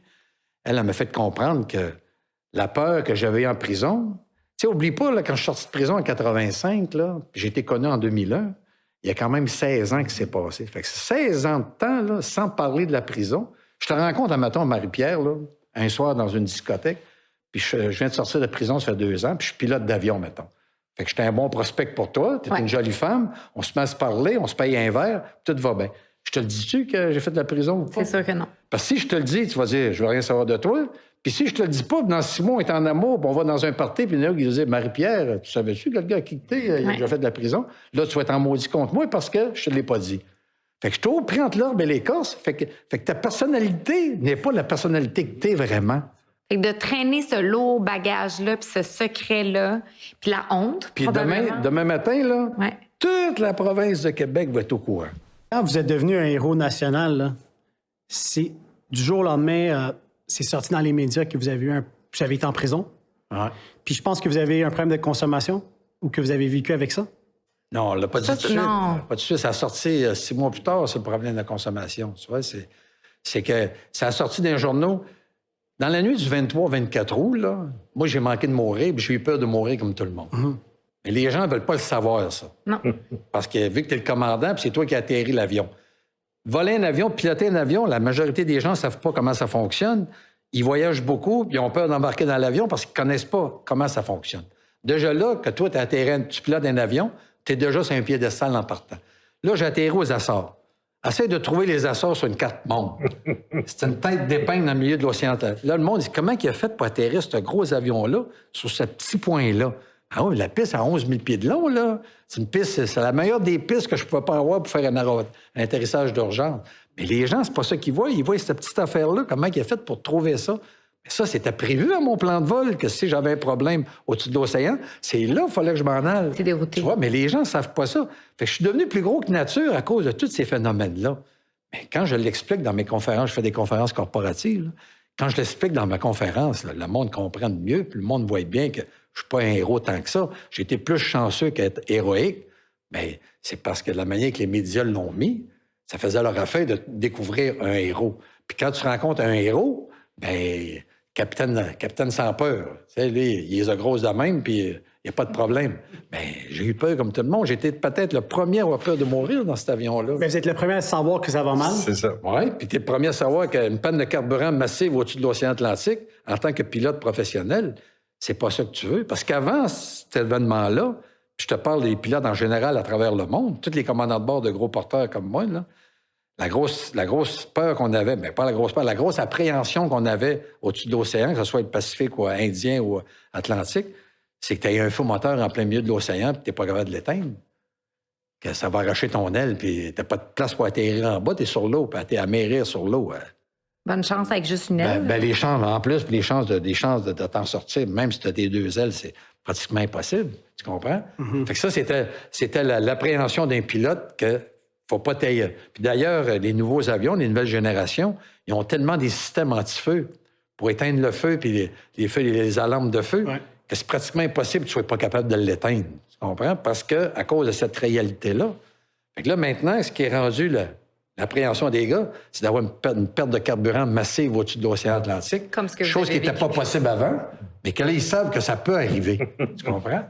Speaker 3: Elle m'a fait comprendre que la peur que j'avais en prison... Tu sais, oublie pas, là, quand je suis sorti de prison en 85, là, j'ai été connu en 2001, il y a quand même 16 ans qui s'est passé. Fait que 16 ans de temps, là, sans parler de la prison. Je te rencontre, mettons, à Marie-Pierre, là, un soir dans une discothèque, puis je viens de sortir de prison, ça fait 2 ans, puis je suis pilote d'avion, mettons. Fait que j'étais un bon prospect pour toi, t'es une jolie femme, on se met à se parler, on se paye un verre, tout va bien. Je te le dis-tu que j'ai fait de la prison ou pas?
Speaker 4: C'est sûr que non.
Speaker 3: Parce que si je te le dis, tu vas dire, je veux rien savoir de toi. Puis si je te le dis pas, dans 6 mois, on est en amour, puis on va dans un party, puis il y en a qui disent, Marie-Pierre, tu savais-tu que le gars a quitté, il a déjà fait de la prison? Là, tu vas être en maudit contre moi parce que je te l'ai pas dit. Fait que je t'ai pris entre l'orbe et l'écorce. Fait que ta personnalité n'est pas la personnalité que t'es vraiment.
Speaker 4: Fait que de traîner ce lourd bagage-là, puis ce secret-là, puis la honte,
Speaker 3: puis
Speaker 4: probablement.
Speaker 3: demain matin, là,
Speaker 4: ouais.
Speaker 3: Toute la province de Québec va être au courant.
Speaker 2: Quand vous êtes devenu un héros national, là, c'est du jour au lendemain, c'est sorti dans les médias que vous avez été en prison.
Speaker 3: Ouais.
Speaker 2: Puis je pense que vous avez eu un problème de consommation ou que vous avez vécu avec ça.
Speaker 3: Non, on l'a pas dit tout de suite.
Speaker 4: Non.
Speaker 3: Pas tout de suite. Ça a sorti 6 mois plus tard, c'est le problème de la consommation. Tu vois, c'est que ça a sorti d'un journal. Dans la nuit du 23-24 août, là, moi, j'ai manqué de mourir, puis j'ai eu peur de mourir comme tout le monde. Mm-hmm. Mais les gens ne veulent pas le savoir, ça.
Speaker 4: Non.
Speaker 3: Parce que vu que tu es le commandant, puis c'est toi qui as atterri l'avion. Voler un avion, piloter un avion, la majorité des gens ne savent pas comment ça fonctionne. Ils voyagent beaucoup, puis ils ont peur d'embarquer dans l'avion parce qu'ils ne connaissent pas comment ça fonctionne. Déjà là, que toi, tu pilotes un avion, tu es déjà sur un piédestal en partant. Là, j'ai atterri aux Açores. Essaye de trouver les Açores sur une carte monde. C'est une tête d'épingle dans le milieu de l'océan Atlantique. Là, le monde dit comment il a fait pour atterrir ce gros avion-là sur ce petit point-là? Ah oui, la piste à 11 000 pieds de long, là. C'est une piste, c'est la meilleure des pistes que je pouvais pas avoir pour faire un atterrissage d'urgence. Mais les gens, c'est pas ça qu'ils voient. Ils voient cette petite affaire-là, comment il a fait pour trouver ça. Mais ça, c'était prévu à mon plan de vol, que si j'avais un problème au-dessus de l'océan, c'est là qu'il fallait que je m'en aille.
Speaker 4: C'est dérouté.
Speaker 3: Tu vois, mais les gens ne savent pas ça. Fait que je suis devenu plus gros que nature à cause de tous ces phénomènes-là. Mais quand je l'explique dans mes conférences, je fais des conférences corporatives, là, quand je l'explique dans ma conférence, là, le monde comprend mieux, puis le monde voit bien que je suis pas un héros tant que ça. J'ai été plus chanceux qu'être héroïque. Mais c'est parce que la manière que les médias l'ont mis, ça faisait leur affaire de découvrir un héros. Puis quand tu rencontres un héros, ben capitaine sans peur. Tu sais, lui, il les a grosses de même, puis il n'y a pas de problème. Mais j'ai eu peur comme tout le monde. J'étais peut-être le premier à avoir peur de mourir dans cet avion-là.
Speaker 2: Mais vous êtes le premier à savoir que ça va mal.
Speaker 5: C'est ça.
Speaker 3: Oui, puis tu es le premier à savoir qu'une panne de carburant massive au-dessus de l'océan Atlantique, en tant que pilote professionnel, c'est pas ça que tu veux. Parce qu'avant cet événement-là, puis je te parle des pilotes en général à travers le monde, tous les commandants de bord de gros porteurs comme moi, là, la grosse peur qu'on avait, mais pas la grosse peur, la grosse appréhension qu'on avait au-dessus de l'océan, que ce soit le Pacifique ou Indien ou Atlantique, c'est que tu as un feu moteur en plein milieu de l'océan puis tu n'es pas capable de l'éteindre. Que ça va arracher ton aile puis tu n'as pas de place pour atterrir en bas, tu es sur l'eau, puis tu es amérir sur l'eau.
Speaker 4: Bonne chance avec juste une aile.
Speaker 3: Les chances, en plus, puis les chances de t'en sortir, même si tu as tes deux ailes, c'est pratiquement impossible. Tu comprends? Mm-hmm. Fait que ça, c'était l'appréhension d'un pilote que faut pas tailler. Puis d'ailleurs, les nouveaux avions, les nouvelles générations, ils ont tellement des systèmes anti-feu pour éteindre le feu puis les alarmes de feu que c'est pratiquement impossible que tu sois pas capable de l'éteindre. Tu comprends? Parce que à cause de cette réalité-là. Fait que là, maintenant, ce qui est rendu l'appréhension des gars, c'est d'avoir une perte de carburant massive au-dessus de l'océan Atlantique.
Speaker 4: Comme ce que
Speaker 3: chose qui n'était pas possible avant, mais que là, ils savent que ça peut arriver. Tu comprends?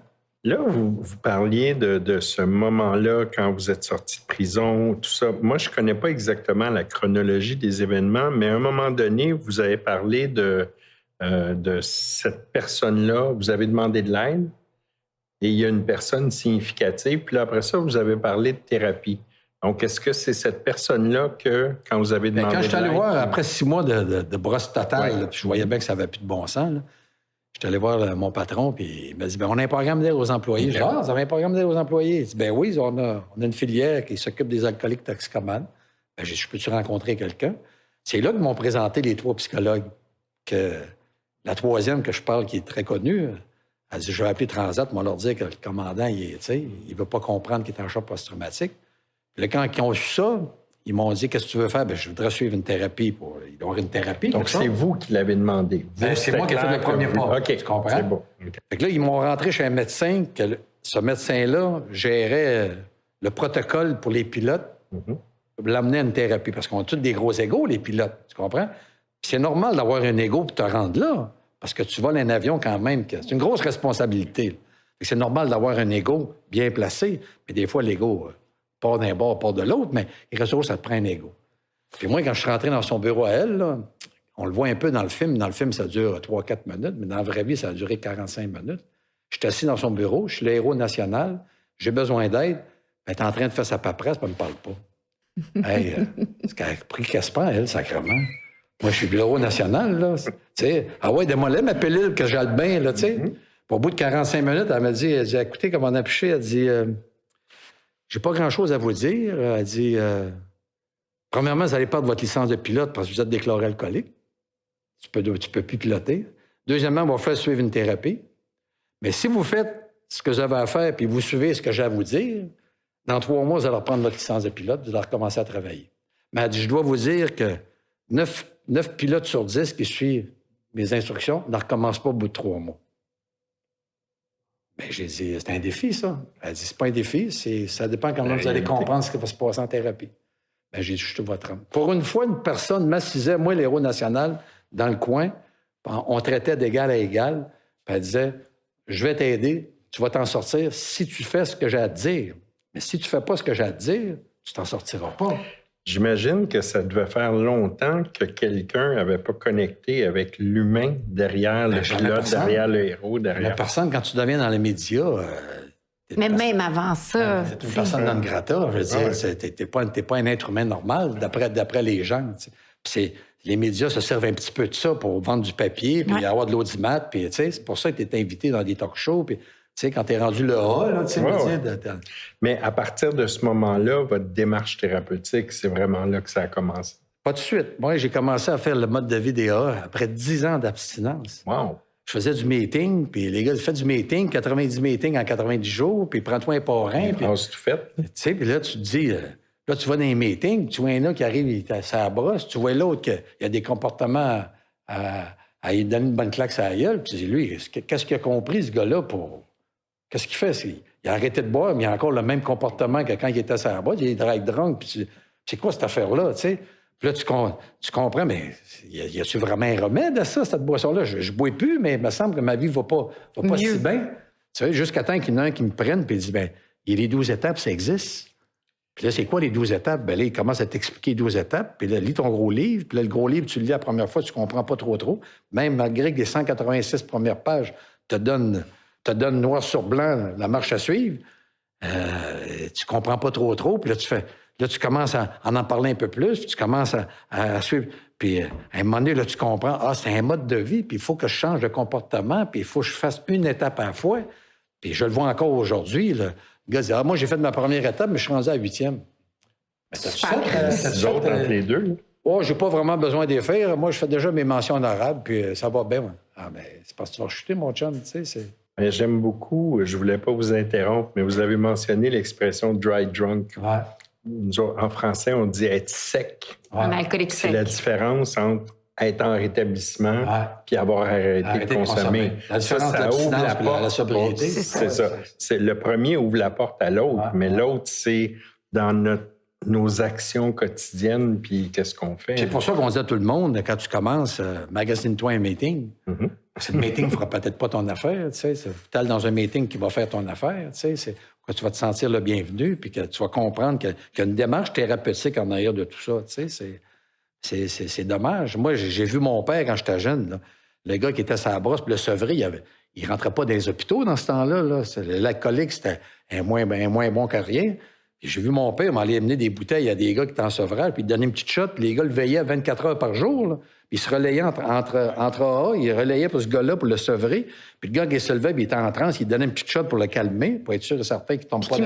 Speaker 5: Là, vous parliez de ce moment-là, quand vous êtes sorti de prison, tout ça. Moi, je ne connais pas exactement la chronologie des événements, mais à un moment donné, vous avez parlé de cette personne-là. Vous avez demandé de l'aide et il y a une personne significative. Puis là, après ça, vous avez parlé de thérapie. Donc, est-ce que c'est cette personne-là que, quand vous avez demandé de l'aide...
Speaker 3: Quand je suis allé voir, après 6 mois de brosse totale, là, puis je voyais bien que ça n'avait plus de bon sens, là, j'étais allé voir mon patron, puis il m'a dit, on a un programme d'aide aux employés. J'ai dit, vous avez un programme d'aide aux employés? Il dit, oui, on a une filière qui s'occupe des alcooliques toxicomanes. J'ai dit, je peux-tu rencontrer quelqu'un? C'est là que m'ont présenté les 3 psychologues. Que la 3e que je parle, qui est très connue, elle dit, je vais appeler Transat, on va leur dire que le commandant, il ne veut pas comprendre qu'il est en choc post-traumatique. Puis là, quand ils ont su ça, ils m'ont dit, qu'est-ce que tu veux faire? Je voudrais suivre une thérapie. Il doit y avoir une thérapie.
Speaker 5: Donc, c'est vous qui l'avez demandé.
Speaker 3: C'est moi qui ai fait le premier pas.
Speaker 5: OK,
Speaker 3: tu comprends?
Speaker 5: C'est bon. Okay.
Speaker 3: Fait que là, ils m'ont rentré chez un médecin, que ce médecin-là gérait le protocole pour les pilotes, pour l'amener à une thérapie. Parce qu'on a tous des gros égos, les pilotes. Tu comprends? Puis c'est normal d'avoir un égo pour te rendre là. Parce que tu voles un avion quand même. C'est une grosse responsabilité. Fait que c'est normal d'avoir un égo bien placé. Mais des fois, l'égo part d'un bord, part de l'autre, mais il reste toujours, ça te prend un égo. Puis moi, quand je suis rentré dans son bureau à elle, là, on le voit un peu dans le film. Dans le film, ça dure 3-4 minutes, mais dans la vraie vie, ça a duré 45 minutes. Je suis assis dans son bureau, je suis le héros national, j'ai besoin d'aide. Elle est en train de faire sa paperasse, puis elle ne me parle pas. Hey, c'est qu'elle a pris Casper, elle, sacrément. Moi, je suis le héros national, là. Tu sais, ah ouais, donne-moi ma pilule que j'ai le bain, là, tu sais. Puis au bout de 45 minutes, elle m'a dit, écoutez, comme on a piché, elle dit, j'ai pas grand-chose à vous dire. Elle dit, premièrement, vous allez perdre votre licence de pilote parce que vous êtes déclaré alcoolique. Tu peux plus piloter. Deuxièmement, on va faire suivre une thérapie. Mais si vous faites ce que vous avez à faire puis vous suivez ce que j'ai à vous dire, dans 3 mois, vous allez reprendre votre licence de pilote, vous allez recommencer à travailler. Mais elle dit, je dois vous dire que 9 pilotes sur 10 qui suivent mes instructions ne recommencent pas au bout de 3 mois. Bien, j'ai dit, c'est un défi, ça. Elle dit, c'est pas un défi, ça dépend quand même vous allez comprendre ce qui va se passer en thérapie. Bien, j'ai dit, je suis votre homme. Pour une fois, une personne m'assisait, moi, l'héros national, dans le coin, on traitait d'égal à égal, puis elle disait, je vais t'aider, tu vas t'en sortir si tu fais ce que j'ai à te dire. Mais si tu fais pas ce que j'ai à te dire, tu t'en sortiras pas.
Speaker 5: J'imagine que ça devait faire longtemps que quelqu'un n'avait pas connecté avec l'humain derrière le pilote, derrière le héros, derrière...
Speaker 3: La personne, quand tu deviens dans les médias...
Speaker 4: Mais même avant ça...
Speaker 3: C'est une personne non grata. Je veux dire, t'es pas un être humain normal, d'après les gens. Puis les médias se servent un petit peu de ça pour vendre du papier, puis avoir de l'audimat. Puis c'est pour ça que tu es invité dans des talk shows. Puis sais, quand tu es rendu le A, là, tu sais,
Speaker 5: Mais à partir de ce moment-là, votre démarche thérapeutique, c'est vraiment là que ça a commencé.
Speaker 3: Pas tout de suite. Moi, j'ai commencé à faire le mode de vie des A après 10 ans d'abstinence.
Speaker 5: Wow!
Speaker 3: Je faisais du meeting, puis les gars, ils font du meeting, 90 meetings en 90 jours, puis prends-toi un parrain. Puis
Speaker 5: C'est tout fait.
Speaker 3: tu sais, puis là, tu te dis, là, tu vas dans les meetings, tu vois un là qui arrive, il est à sa brosse, tu vois l'autre qui a des comportements à lui donner une bonne claque sur la gueule, puis tu dis, lui, qu'est-ce qu'il a compris, ce gars-là, pour... Qu'est-ce qu'il fait? Il a arrêté de boire, mais il a encore le même comportement que quand il était à sa brosse, il est drunk, puis c'est quoi cette affaire-là, tu sais? Puis là, tu comprends, mais y a-tu vraiment un remède à ça, cette boisson-là? Je bois plus, mais il me semble que ma vie va pas si bien. Tu sais, jusqu'à temps qu'il y en a un qui me prenne, puis il dit, bien, il y a les 12 étapes, ça existe. Puis là, c'est quoi les 12 étapes? Bien là, il commence à t'expliquer les 12 étapes, puis là, lis ton gros livre, puis là, le gros livre, tu le lis la première fois, tu comprends pas trop. Même malgré que les 186 premières pages te donnent noir sur blanc la marche à suivre, tu comprends pas trop, puis là, tu commences à en parler un peu plus, puis tu commences à suivre. Puis à un moment donné, là, tu comprends, c'est un mode de vie, puis il faut que je change de comportement, puis il faut que je fasse une étape à la fois. Puis je le vois encore aujourd'hui, là. Le gars dit, moi, j'ai fait ma première étape, mais je suis rendu à la 8e. Mais t'as-tu fait?
Speaker 5: Entre les deux?
Speaker 3: Oh, j'ai pas vraiment besoin d'y faire. Moi, je fais déjà mes mentions en arabe, puis ça va bien. Ah, mais c'est parce que tu vas chuter, mon chum, tu sais,
Speaker 5: J'aime beaucoup, je voulais pas vous interrompre, mais vous avez mentionné l'expression « dry drunk ».
Speaker 3: Ouais.
Speaker 5: Nous, en français, on dit être sec.
Speaker 4: Un alcoolique
Speaker 5: C'est
Speaker 4: sec.
Speaker 5: la différence entre être en rétablissement puis avoir arrêté de consommer.
Speaker 3: La différence
Speaker 5: ça ouvre la porte.
Speaker 3: La sobriété.
Speaker 5: C'est ça. C'est le premier ouvre la porte à l'autre, mais l'autre, c'est dans nos actions quotidiennes, puis qu'est-ce qu'on fait.
Speaker 3: C'est pour ça qu'on dit à tout le monde, quand tu commences, magasine-toi un meeting. Le meeting ne fera peut-être pas ton affaire, tu sais. C'est dans un meeting qui va faire ton affaire, tu sais. Que tu vas te sentir le bienvenu, puis que tu vas comprendre qu'il y a une démarche thérapeutique en arrière de tout ça, tu sais. C'est dommage. Moi, j'ai vu mon père quand j'étais jeune, là. Le gars qui était à sa brosse, puis le sevré, il rentrait pas dans les hôpitaux dans ce temps-là. Là. L'alcoolique, c'était un moins bon que rien. Puis j'ai vu mon père m'aller amener des bouteilles à des gars qui étaient en sevrage, puis il donnait une petite shot, puis les gars le veillaient 24 heures par jour, là. Puis il se relayait entre AA, il relayait pour ce gars-là pour le sevrer. Puis le gars qui se levait, puis il était en transe, il donnait une petite shot pour le calmer, pour être sûr et certain qu'il tombe pas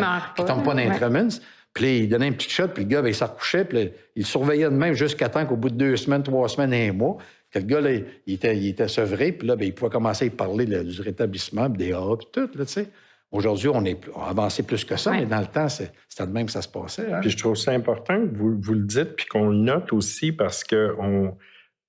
Speaker 3: d'intramus. Puis là, il donnait une petite shot, puis le gars, il s'en recouchait, puis là, il surveillait de même jusqu'à temps qu'au bout de 2 semaines, 3 semaines, 1 mois, que le gars, là, il était sevré, puis là, il pouvait commencer à parler du rétablissement, puis des AA, puis tout, là, tu sais. Aujourd'hui, on a avancé plus que ça, mais dans le temps, c'était de même que ça se passait. Hein?
Speaker 5: Puis je trouve ça important que vous le dites, puis qu'on le note aussi, parce que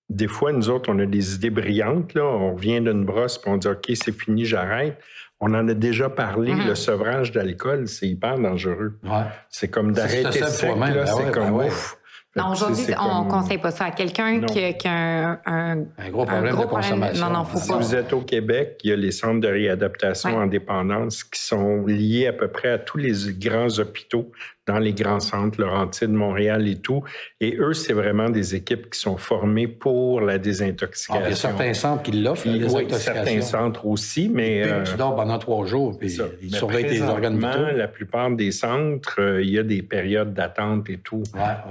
Speaker 5: des fois, nous autres, on a des idées brillantes, là. On revient d'une brosse, puis on dit « OK, c'est fini, j'arrête ». On en a déjà parlé, le sevrage d'alcool, c'est hyper dangereux.
Speaker 3: Ouais.
Speaker 5: C'est comme d'arrêter sec, là, c'est comme ouf.
Speaker 4: Non, aujourd'hui, on ne conseille pas ça à quelqu'un qui a un
Speaker 3: gros problème de consommation.
Speaker 4: Non, faut
Speaker 5: si
Speaker 4: pas.
Speaker 5: vous êtes au Québec, il y a les centres de réadaptation en dépendance qui sont liés à peu près à tous les grands hôpitaux dans les grands centres, Laurentides, Montréal et tout. Et eux, c'est vraiment des équipes qui sont formées pour la désintoxication.
Speaker 3: Il y a certains centres qui l'offrent, la désintoxication.
Speaker 5: Certains centres aussi, mais...
Speaker 3: tu dors pendant 3 jours, puis ils surveillent tes organes vitaux.
Speaker 5: La plupart des centres, il y a des périodes d'attente et tout.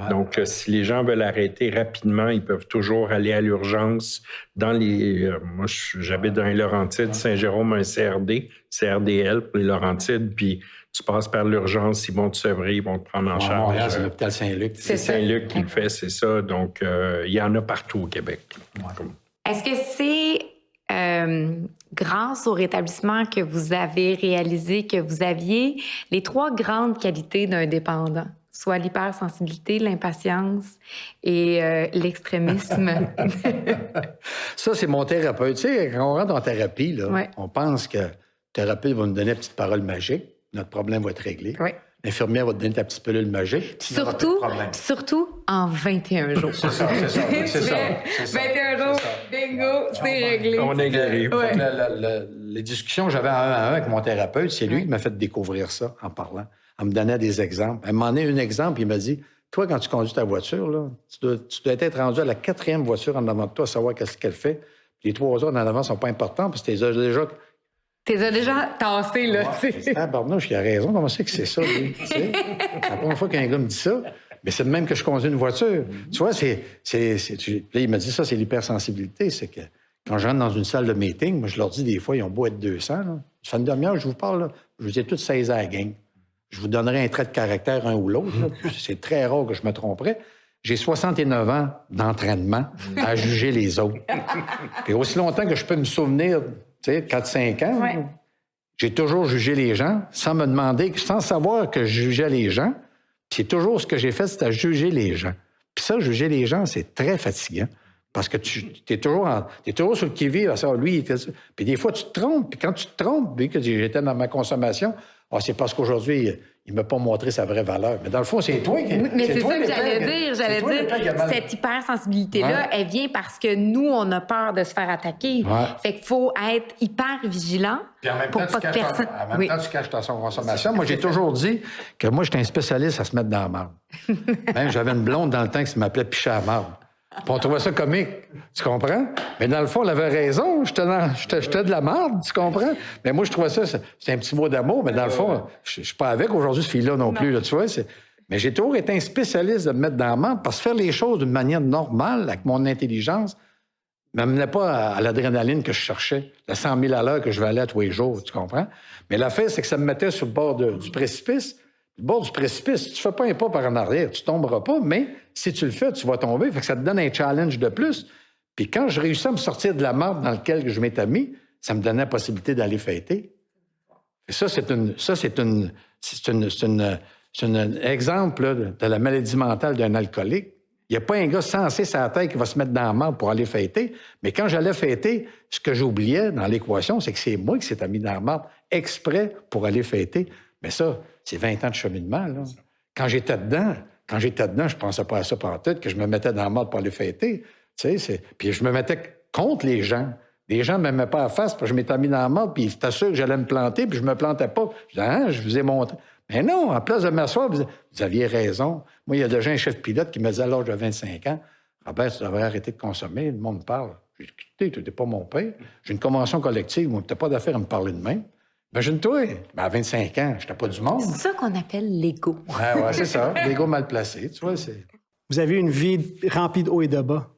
Speaker 5: Donc, si les gens veulent arrêter rapidement, ils peuvent toujours aller à l'urgence dans les... moi, j'habite dans les Laurentides, Saint-Jérôme, un CRDL pour les Laurentides, puis tu passes par l'urgence, ils vont te sevrer, ils vont te prendre en charge.
Speaker 3: Montréal, c'est l'hôpital Saint-Luc.
Speaker 5: C'est Saint-Luc qui le fait, c'est ça. Donc, il y en a partout au Québec.
Speaker 4: Est-ce que c'est grâce au rétablissement que vous avez réalisé que vous aviez les 3 grandes qualités d'un dépendant, soit l'hypersensibilité, l'impatience et l'extrémisme?
Speaker 3: Ça, c'est mon thérapeute. Tu sais, quand on rentre en thérapie, là, on pense que le thérapeute va nous donner une petite parole magique. Notre problème va être réglé.
Speaker 4: Oui.
Speaker 3: L'infirmière va te donner ta petite pilule magique.
Speaker 4: Surtout en 21 jours.
Speaker 3: C'est ça.
Speaker 4: 21 jours, bingo, c'est réglé.
Speaker 5: On est guéri.
Speaker 3: Les discussions que j'avais un à un avec mon thérapeute, c'est lui qui m'a fait découvrir ça en parlant, en me donnant des exemples. À un moment donné, un exemple, il m'a dit, toi, quand tu conduis ta voiture, là, tu dois être rendu à la 4e voiture en avant de toi, savoir qu'est-ce qu'elle fait. Puis les 3 autres en avant ne sont pas importants parce que
Speaker 4: T'es déjà tassé, là.
Speaker 3: Ah, Barnouche, il a raison. Comment c'est que c'est ça, lui? C'est la première fois qu'un gars me dit ça. Mais c'est de même que je conduis une voiture. Tu vois, là, il m'a dit ça, c'est l'hypersensibilité. C'est que Quand je rentre dans une salle de meeting, moi, je leur dis des fois, ils ont beau être 200. Là. Ça fait une demi-heure, je vous parle, là, je vous ai tous saisi à la gang. Je vous donnerai un trait de caractère, un ou l'autre. Là. C'est très rare que je me tromperais. J'ai 69 ans d'entraînement à juger les autres. Puis aussi longtemps que je peux me souvenir, tu sais, 4-5 ans,
Speaker 4: Ouais.
Speaker 3: j'ai toujours jugé les gens sans me demander, sans savoir que je jugeais les gens. Puis c'est toujours ce que j'ai fait, c'était juger les gens. Puis ça, juger les gens, c'est très fatigant. Parce que tu es toujours sur le qui-vive à ça. Lui, il était ça. Puis des fois, tu te trompes. Puis quand tu te trompes, vu que j'étais dans ma consommation, c'est parce qu'aujourd'hui, il ne m'a pas montré sa vraie valeur. Mais dans le fond, c'est toi qui...
Speaker 4: Oui, mais c'est
Speaker 3: toi
Speaker 4: ça que
Speaker 3: le
Speaker 4: j'allais
Speaker 3: père.
Speaker 4: dire.
Speaker 3: C'est
Speaker 4: J'allais
Speaker 3: toi le
Speaker 4: dire,
Speaker 3: père qui a mal.
Speaker 4: cette hypersensibilité-là,
Speaker 3: Ouais.
Speaker 4: elle vient parce que nous, on a peur de se faire attaquer.
Speaker 3: Ouais.
Speaker 4: Fait qu'il faut être hyper vigilant
Speaker 3: Puis en même
Speaker 4: pour
Speaker 3: temps,
Speaker 4: pas que personne... Oui.
Speaker 3: tu caches ta consommation. Moi, j'ai toujours dit que moi, j'étais un spécialiste à se mettre dans la marde. Même j'avais une blonde dans le temps qui m'appelait picher à la marde. Puis on trouvait ça comique. Tu comprends? Mais dans le fond, elle avait raison. J'étais de la marde, tu comprends? Mais moi, je trouvais ça, c'est un petit mot d'amour, mais dans le fond, je suis pas avec aujourd'hui, ce fille-là non plus, là, tu vois. Mais j'ai toujours été un spécialiste de me mettre dans la marde parce que faire les choses d'une manière normale, avec mon intelligence, ne m'amenait pas à l'adrénaline que je cherchais, le 100 000 à l'heure que je vais aller à tous les jours, tu comprends? Mais l'affaire, c'est que ça me mettait sur le bord du précipice. Le bord du précipice, si tu fais pas un pas par en arrière, tu tomberas pas, mais si tu le fais, tu vas tomber. Fait que ça te donne un challenge de plus. Puis quand je réussis à me sortir de la marde dans laquelle je m'étais mis, ça me donnait la possibilité d'aller fêter. Et ça, c'est un exemple là, de la maladie mentale d'un alcoolique. Il n'y a pas un gars sensé sur la tête qui va se mettre dans la marde pour aller fêter. Mais quand j'allais fêter, ce que j'oubliais dans l'équation, c'est que c'est moi qui s'était mis dans la marde exprès pour aller fêter. Mais ça, c'est 20 ans de cheminement. Là. Quand j'étais dedans, je pensais pas à ça pantoute, que je me mettais dans la marde pour aller fêter. Tu sais, puis je me mettais contre les gens. Les gens ne m'aimaient pas à face parce que je m'étais mis dans la marde, puis c'était sûr que j'allais me planter, puis je me plantais pas. Je disais, je vous ai montré. Mais non, en place de m'asseoir, vous aviez raison. Moi, il y a déjà un chef pilote qui me disait à l'âge de 25 ans, Robert, tu devrais arrêter de consommer, le monde parle. J'ai dit, écoutez, tu n'es pas mon père. J'ai une convention collective, moi, tu n'as pas d'affaire à me parler de même. Imagine-toi, à 25 ans, je n'étais pas du monde.
Speaker 4: C'est ça qu'on appelle l'ego.
Speaker 3: Ouais, c'est ça, l'ego mal placé, tu vois, c'est...
Speaker 2: Vous avez une vie remplie de hauts et de bas.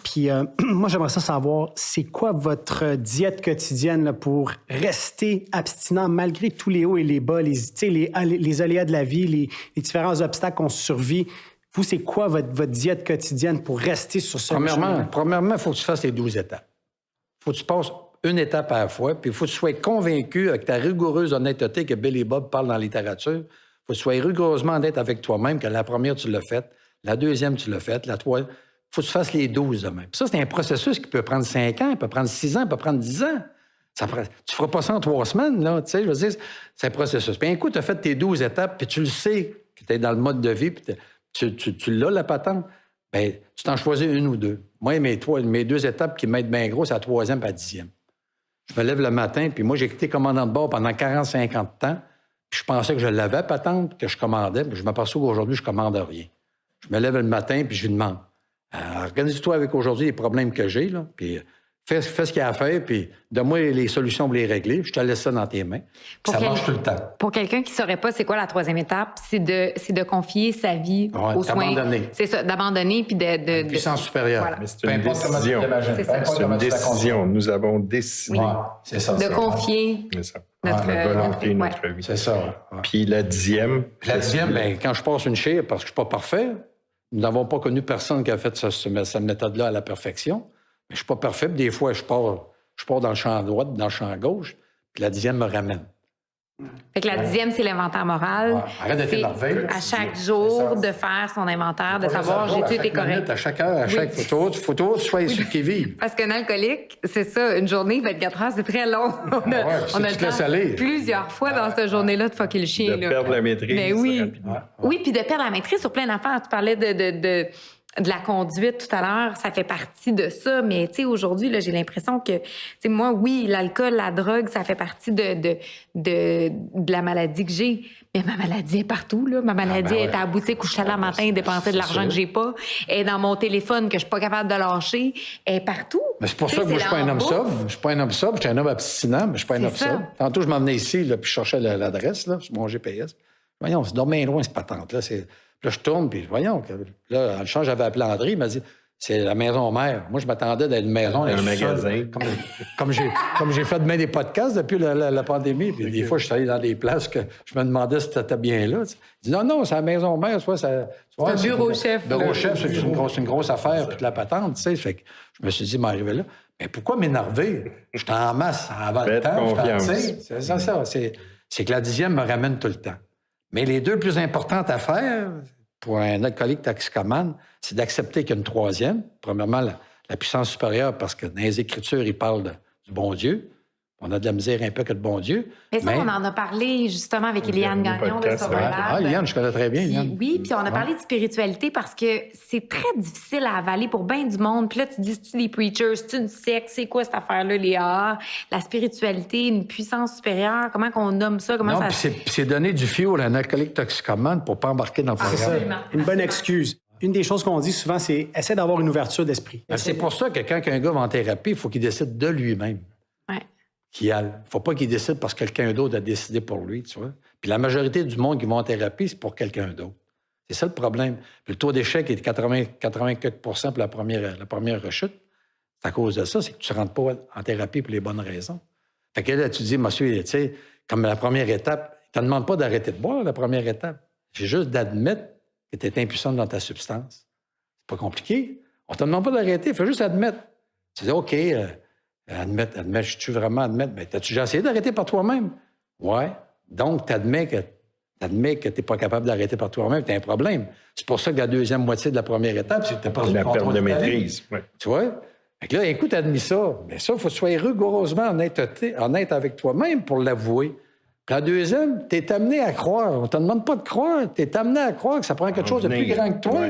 Speaker 2: Puis moi, j'aimerais ça savoir, c'est quoi votre diète quotidienne là, pour rester abstinent malgré tous les hauts et les bas, les aléas de la vie, les différents obstacles qu'on survit. Vous, c'est quoi votre diète quotidienne pour rester sur ce chemin?
Speaker 3: Premièrement, il faut que tu fasses les 12 étapes. Il faut que tu passes une étape à la fois, puis il faut que tu sois convaincu avec ta rigoureuse honnêteté que Bill et Bob parlent dans la littérature. Il faut que tu sois rigoureusement honnête avec toi-même que la première, tu l'as faite, la deuxième, tu l'as faite, la troisième... Il faut que tu fasses les 12 demain. Puis ça, c'est un processus qui peut prendre 5 ans, il peut prendre 6 ans, il peut prendre 10 ans. Tu ne feras pas ça en 3 semaines, là. Tu sais, je veux dire, c'est un processus. Puis un coup, tu as fait tes 12 étapes, puis tu le sais que tu es dans le mode de vie, puis tu l'as, la patente. Bien, tu t'en choisis une ou deux. Moi, mes 2 étapes qui m'aident bien gros, c'est la 3e et la 10e. Je me lève le matin, puis moi, j'ai été commandant de bord pendant 40-50 ans, puis je pensais que je l'avais patente, que je commandais, puis je m'aperçois qu'aujourd'hui, je commande rien. Je me lève le matin, puis je lui demande. Organise-toi avec aujourd'hui les problèmes que j'ai, là, puis fais ce qu'il y a à faire, puis donne-moi les solutions pour les régler. Je te laisse ça dans tes mains. Ça marche tout le temps.
Speaker 4: Pour quelqu'un qui ne saurait pas c'est quoi la 3e étape, c'est de confier sa vie aux soins.
Speaker 3: D'abandonner.
Speaker 4: C'est ça, d'abandonner puis de
Speaker 3: puissance supérieure.
Speaker 4: Voilà.
Speaker 5: Mais c'est une décision. C'est une décision. Nous avons décidé.
Speaker 3: Ouais, c'est ça.
Speaker 4: de confier
Speaker 5: C'est ça.
Speaker 4: notre
Speaker 5: Volonté, notre vie.
Speaker 3: C'est ça. Ouais.
Speaker 5: Puis la 10e.
Speaker 3: La 10e, bien, quand je passe une chire, parce que je ne suis pas parfait, nous n'avons pas connu personne qui a fait cette méthode-là à la perfection. Mais je ne suis pas parfait. Puis des fois, je pars dans le champ droit, dans le champ gauche, puis la 10e me ramène.
Speaker 4: Fait que la 10e, c'est l'inventaire moral.
Speaker 3: Ouais. Arrête d'être
Speaker 4: C'est
Speaker 3: énervé.
Speaker 4: à chaque jour de faire son inventaire, de savoir j'ai-tu été correct.
Speaker 3: À chaque heure, à chaque photo, tu sois sur qui vive.
Speaker 4: Parce qu'un alcoolique, c'est ça, une journée, 24 heures, c'est très long. On a
Speaker 3: tu te laisses aller.
Speaker 4: plusieurs fois dans cette journée-là de fucker le chien.
Speaker 5: De
Speaker 4: là.
Speaker 5: perdre la maîtrise.
Speaker 4: Mais oui.
Speaker 5: rapidement.
Speaker 4: Oui, puis de perdre la maîtrise sur plein d'affaires. Tu parlais de la conduite tout à l'heure, ça fait partie de ça. Mais tu sais, aujourd'hui, là, j'ai l'impression que, tu sais, moi, oui, l'alcool, la drogue, ça fait partie de la maladie que j'ai. Mais ma maladie est partout, là. Ma maladie est à la boutique où je suis allée le matin dépenser de l'argent que j'ai pas. Elle est dans mon téléphone que je suis pas capable de lâcher. Elle est partout.
Speaker 3: Mais c'est pour
Speaker 4: Tu
Speaker 3: ça
Speaker 4: sais,
Speaker 3: que moi, je suis pas un homme
Speaker 4: là en
Speaker 3: sobre. Je suis pas un homme sobre. Je suis un homme abstinent, mais je suis pas un homme
Speaker 4: C'est ça.
Speaker 3: sobre. Tantôt, je m'en venais ici, là, puis je cherchais l'adresse, là, sur mon GPS. Voyons, c'est dormir loin, cette patente-là. Là, je tourne, puis voyons. Là, en le champ, j'avais appelé André. Il m'a dit, c'est la maison mère. Moi, je m'attendais d'être une maison.
Speaker 5: Un magasin.
Speaker 3: Comme j'ai fait demain des podcasts depuis la pandémie. Puis des fois, je suis allé dans des places que je me demandais si t'étais bien là. Tu dis non, c'est la maison mère. C'est
Speaker 4: un bureau-chef.
Speaker 3: Bureau-chef, c'est une grosse affaire. Puis de la patente, tu sais. Fait que je me suis dit, m'arriver là. Mais pourquoi m'énerver? J'étais en masse avant le temps. C'est ça. C'est que la 10e me ramène tout le temps. Mais les deux plus importantes à faire pour un alcoolique toxicomane, c'est d'accepter qu'il y a une 3e. Premièrement, la puissance supérieure, parce que dans les Écritures, il parle du bon Dieu. On a de la misère un peu que de bon Dieu.
Speaker 4: Mais ça, on en a parlé justement avec Eliane Gagnon de Soberlab.
Speaker 3: Ah, Eliane, je connais très bien, Eliane.
Speaker 4: Oui, puis on a parlé de spiritualité parce que c'est très difficile à avaler pour bien du monde. Puis là, tu dis, c'est-tu des preachers, c'est-tu une secte, c'est quoi cette affaire-là, les AA? La spiritualité, une puissance supérieure, comment qu'on nomme ça? Comment
Speaker 3: non,
Speaker 4: ça...
Speaker 3: puis c'est donner du fuel à un alcoolique toxicomane pour pas embarquer dans le programme.
Speaker 2: Absolument. Une bonne excuse. Une des choses qu'on dit souvent, c'est essaie d'avoir une ouverture d'esprit.
Speaker 3: C'est pour ça que quand un gars va en thérapie, il faut qu'il décide de lui-même.
Speaker 4: Ouais.
Speaker 3: Il ne faut pas qu'il décide parce que quelqu'un d'autre a décidé pour lui, tu vois. Puis la majorité du monde qui va en thérapie, c'est pour quelqu'un d'autre. C'est ça le problème. Puis le taux d'échec est de 80 quelques % pour la première rechute. C'est à cause de ça, c'est que tu ne rentres pas en thérapie pour les bonnes raisons. Fait que là, tu dis, monsieur, tu sais, comme la première étape, il ne te demande pas d'arrêter de boire, la première étape. C'est juste d'admettre que tu es impuissant dans ta substance. C'est pas compliqué. On ne te demande pas d'arrêter, il faut juste admettre. Tu dis, OK, admettre, je suis vraiment admettre. Mais t'as-tu déjà essayé d'arrêter par toi-même? Ouais. Donc, t'admets que t'es pas capable d'arrêter par toi-même, t'as un problème. C'est pour ça que la deuxième moitié de la première étape, c'est que t'as perdu
Speaker 5: la
Speaker 3: le contrôle
Speaker 5: perte de
Speaker 3: ta vie.
Speaker 5: maîtrise. Ouais.
Speaker 3: Tu vois? Fait que là, écoute, t'as admis ça. Mais ça, il faut que tu sois rigoureusement honnête avec toi-même pour l'avouer. Puis la deuxième, t'es amené à croire. On te demande pas de croire. T'es amené à croire que ça prend quelque chose de plus grand que toi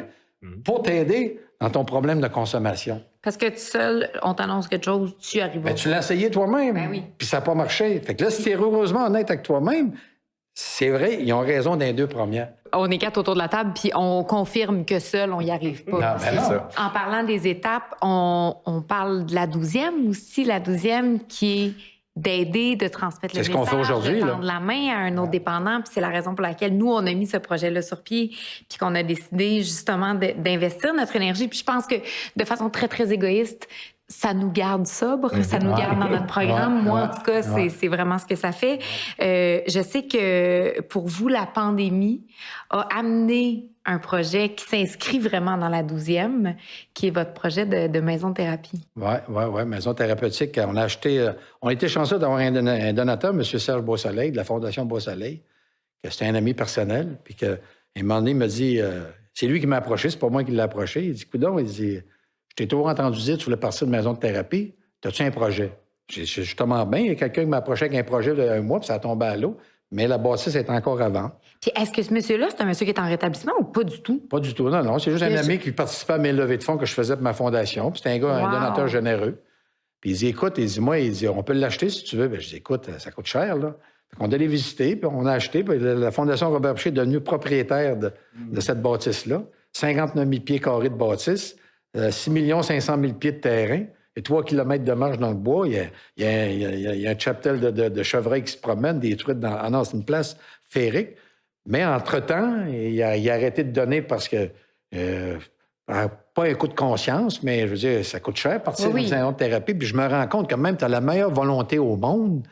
Speaker 3: pour t'aider dans ton problème de consommation.
Speaker 4: Parce que tout seul, on t'annonce quelque chose, tu arrives.
Speaker 3: Ben, tu l'as essayé toi-même, puis ça n'a pas marché. Fait que là, si tu es rigoureusement honnête avec toi-même, c'est vrai, ils ont raison dans les deux premières.
Speaker 4: On est 4 autour de la table, puis on confirme que seul, on n'y arrive pas.
Speaker 3: Non, ben non.
Speaker 5: Ça.
Speaker 4: En parlant des étapes, on parle de la 12e aussi, la 12e qui est d'aider, de transmettre le
Speaker 3: C'est ce qu'on
Speaker 4: message,
Speaker 3: fait aujourd'hui,
Speaker 4: de
Speaker 3: là.
Speaker 4: tendre la main à un autre dépendant. Puis c'est la raison pour laquelle nous, on a mis ce projet-là sur pied, puis qu'on a décidé justement d'investir notre énergie. Puis je pense que de façon très, très égoïste, ça nous garde sobre, ça nous garde dans notre programme. Moi, en tout cas, c'est vraiment ce que ça fait. Je sais que pour vous, la pandémie a amené un projet qui s'inscrit vraiment dans la 12e, qui est votre projet de maison de thérapie.
Speaker 3: Oui, maison thérapeutique. On a acheté... on a été chanceux d'avoir un donateur, M. Serge Beausoleil, de la Fondation Beausoleil, que c'était un ami personnel, puis qu'à un moment donné, il m'a dit... c'est lui qui m'a approché, c'est pas moi qui l'ai approché. Il dit, coudonc, il dit... Je t'ai toujours entendu dire que tu voulais partir de maison de thérapie. As-tu un projet? J'ai justement bien. Il y a quelqu'un qui m'a approché avec un projet d'un mois, puis ça a tombé à l'eau. Mais la bâtisse est encore à vendre.
Speaker 4: Puis est-ce que ce monsieur-là, c'est un monsieur qui est en rétablissement ou pas du tout?
Speaker 3: Pas du tout, non. C'est juste un ami qui participait à mes levées de fonds que je faisais pour ma fondation. Puis c'était un gars, un donateur généreux. Puis il dit, écoute, on peut l'acheter si tu veux. Bien, je dis, écoute, ça coûte cher, là. Fait qu'on allait visiter, puis on a acheté. Puis la Fondation Robert Piché est devenue propriétaire de cette bâtisse-là. 59 000 pieds carrés de bâtisse. 6 500 000 pieds de terrain et 3 kilomètres de marche dans le bois. Il y a un cheptel de chevreuils qui se promènent, des truites dans... Ah non, c'est une place féerique. Mais entre-temps, il a arrêté de donner parce que... pas un coup de conscience, mais je veux dire, ça coûte cher partir d'une maison de thérapie. Puis je me rends compte que même tu as la meilleure volonté au monde,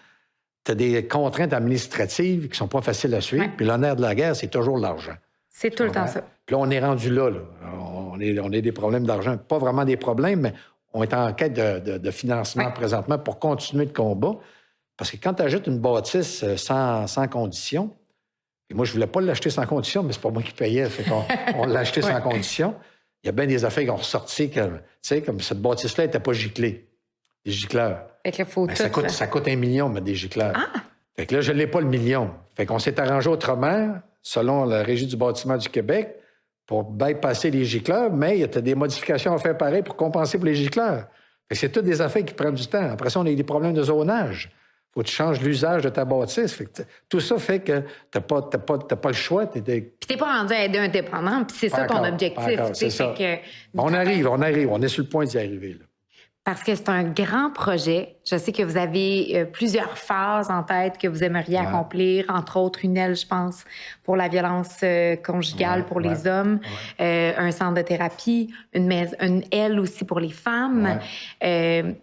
Speaker 3: tu as des contraintes administratives qui sont pas faciles à suivre. Puis l'honneur de la guerre, c'est toujours l'argent.
Speaker 4: C'est tout le temps ça.
Speaker 3: Puis là, on est rendu là. On a des problèmes d'argent. Pas vraiment des problèmes, mais on est en quête de financement présentement pour continuer le combat. Parce que quand tu ajoutes une bâtisse sans condition, et moi, je voulais pas l'acheter sans condition, mais c'est pas moi qui payais. On l'a acheté sans condition. Il y a bien des affaires qui ont ressorti comme cette bâtisse-là n'était pas giclée. Des gicleurs.
Speaker 4: Fait que faut
Speaker 3: ça coûte 1 million, mais des gicleurs. Fait que là, je l'ai pas le million. Fait qu'on s'est arrangé autrement, selon la Régie du bâtiment du Québec, pour bypasser les gicleurs, mais il y a des modifications à faire pareil pour compenser pour les gicleurs. Fait que c'est toutes des affaires qui prennent du temps. Après ça, on a des problèmes de zonage. Faut que tu changes l'usage de ta bâtisse. Fait que tout ça fait que t'as pas le choix. Puis
Speaker 4: t'es pas rendu à aider un dépendant, puis c'est ça ton objectif.
Speaker 3: C'est ça. On arrive. On est sur le point d'y arriver, là.
Speaker 4: parce que c'est un grand projet. Je sais que vous avez plusieurs phases en tête que vous aimeriez accomplir, entre autres une aile, je pense, pour la violence conjugale pour les hommes, un centre de thérapie, une aile aussi pour les femmes. Il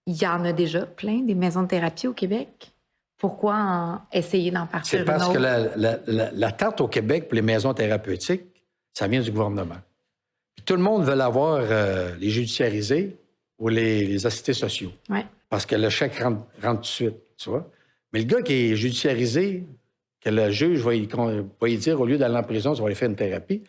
Speaker 4: y en a déjà plein, des maisons de thérapie au Québec. Pourquoi essayer d'en partir une autre?
Speaker 3: C'est parce que la tarte au Québec pour les maisons thérapeutiques, ça vient du gouvernement. Puis tout le monde veut l'avoir, les judiciarisés ou les assistés sociaux.
Speaker 4: Ouais.
Speaker 3: Parce que le chèque rentre tout de suite, tu vois. Mais le gars qui est judiciarisé, que le juge va lui dire, au lieu d'aller en prison, tu vas aller faire une thérapie,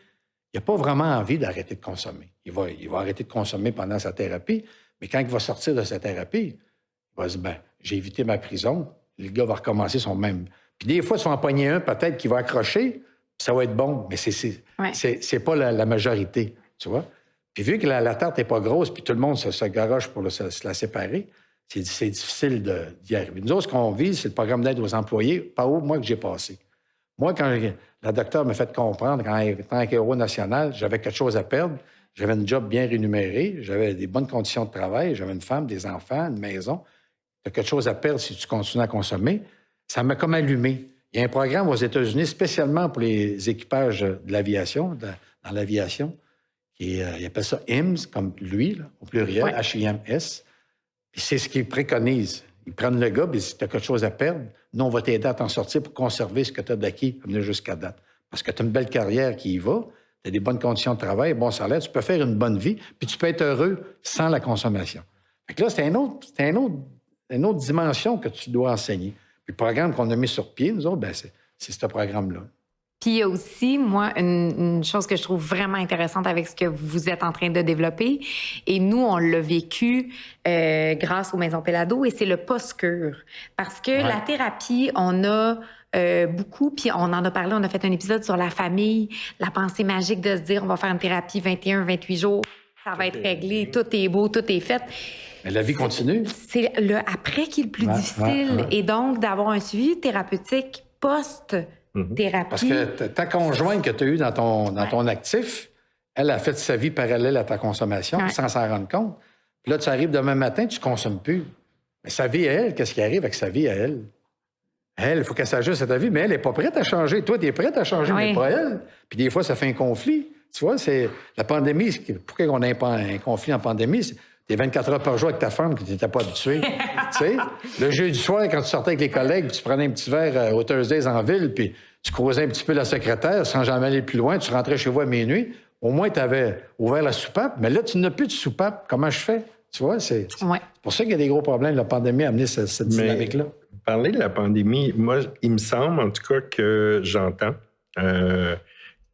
Speaker 3: il n'a pas vraiment envie d'arrêter de consommer. Il va arrêter de consommer pendant sa thérapie, mais quand il va sortir de sa thérapie, il va se dire, j'ai évité ma prison, le gars va recommencer son même. Puis des fois, tu vas en pogner un, peut-être, qui va accrocher, puis ça va être bon, mais c'est pas la majorité, tu vois. Puis vu que la tarte n'est pas grosse, puis tout le monde se garoche pour se la séparer, c'est difficile d'y arriver. Nous autres, ce qu'on vise, c'est le programme d'aide aux employés, par où, moi, que j'ai passé. Moi, quand la docteure m'a fait comprendre qu'en tant qu'héros national, j'avais quelque chose à perdre, j'avais un job bien rémunéré, j'avais des bonnes conditions de travail, j'avais une femme, des enfants, une maison. Tu as quelque chose à perdre si tu continues à consommer. Ça m'a comme allumé. Il y a un programme aux États-Unis spécialement pour les équipages de l'aviation, dans l'aviation, ils appellent ça HIMSS, comme lui, là, au pluriel, H-I-M-S. Puis c'est ce qu'ils préconisent. Ils prennent le gars, puis si tu as quelque chose à perdre, nous, on va t'aider à t'en sortir pour conserver ce que tu as d'acquis à venir jusqu'à date. Parce que tu as une belle carrière qui y va, tu as des bonnes conditions de travail, bon salaire, tu peux faire une bonne vie, puis tu peux être heureux sans la consommation. Fait que là, c'est une autre dimension que tu dois enseigner. Puis le programme qu'on a mis sur pied, nous autres, ben, c'est ce programme-là.
Speaker 4: Puis il y a aussi, moi, une chose que je trouve vraiment intéressante avec ce que vous êtes en train de développer, et nous, on l'a vécu grâce aux Maisons Pellado, et c'est le post-cure. Parce que la thérapie, on a beaucoup, puis on en a parlé, on a fait un épisode sur la famille, la pensée magique de se dire, on va faire une thérapie 21, 28 jours, ça va être réglé, tout est beau, tout est fait.
Speaker 3: Mais la vie continue.
Speaker 4: C'est le après qui est le plus difficile, et donc d'avoir un suivi thérapeutique post-thérapie.
Speaker 3: Parce que ta conjointe que tu as eue dans ton actif, elle a fait sa vie parallèle à ta consommation sans s'en rendre compte. Puis là, tu arrives demain matin, tu ne consommes plus. Mais sa vie à elle, qu'est-ce qui arrive avec sa vie à elle? Elle, il faut qu'elle s'ajuste à ta vie, mais elle n'est pas prête à changer. Toi, tu es prête à changer, mais pas elle. Puis des fois, ça fait un conflit. Tu vois, c'est la pandémie. Pourquoi on a un conflit en pandémie? T'es 24 heures par jour avec ta femme que tu n'étais pas habitué. Tu sais, le jeudi soir, quand tu sortais avec les collègues, tu prenais un petit verre au Thursdays en ville, puis tu croisais un petit peu la secrétaire sans jamais aller plus loin, tu rentrais chez vous à minuit. Au moins, tu avais ouvert la soupape, mais là, tu n'as plus de soupape. Comment je fais? Tu vois, c'est pour ça qu'il y a des gros problèmes. La pandémie a amené cette dynamique-là.
Speaker 5: Parler de la pandémie, moi, il me semble, en tout cas, que j'entends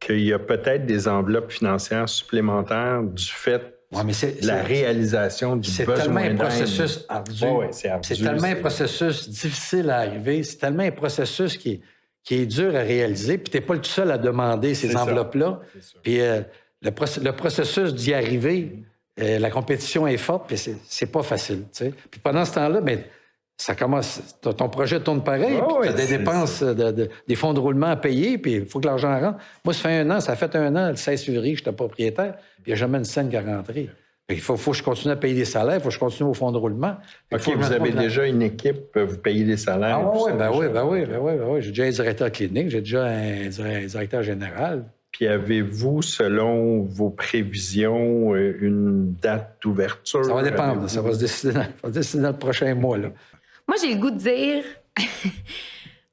Speaker 5: qu'il y a peut-être des enveloppes financières supplémentaires du fait de la réalisation du besoin d'aide.
Speaker 3: C'est tellement un processus ardu.
Speaker 5: C'est ardu.
Speaker 3: C'est tellement un processus difficile à arriver. C'est tellement un processus qui est dur à réaliser. Puis tu n'es pas le tout seul à demander ces enveloppes-là. Puis le processus d'y arriver, la compétition est forte, puis c'est pas facile. T'sais. Puis pendant ce temps-là, bien, ça commence. Ton projet tourne pareil, puis tu as des dépenses, des fonds de roulement à payer, puis il faut que l'argent rentre. Moi, ça fait un an, le 16 février, que j'étais propriétaire, puis il n'y a jamais une scène qui est rentrée. Il faut que je continue à payer des salaires, il faut que je continue au fonds de roulement.
Speaker 5: OK, vous avez déjà une équipe, vous payez des salaires.
Speaker 3: Ah oui. J'ai déjà un directeur clinique, j'ai déjà un directeur général.
Speaker 5: Puis avez-vous, selon vos prévisions, une date d'ouverture?
Speaker 3: Ça va dépendre. Ça va se décider dans le prochain mois. Là.
Speaker 4: Moi, j'ai le goût de dire,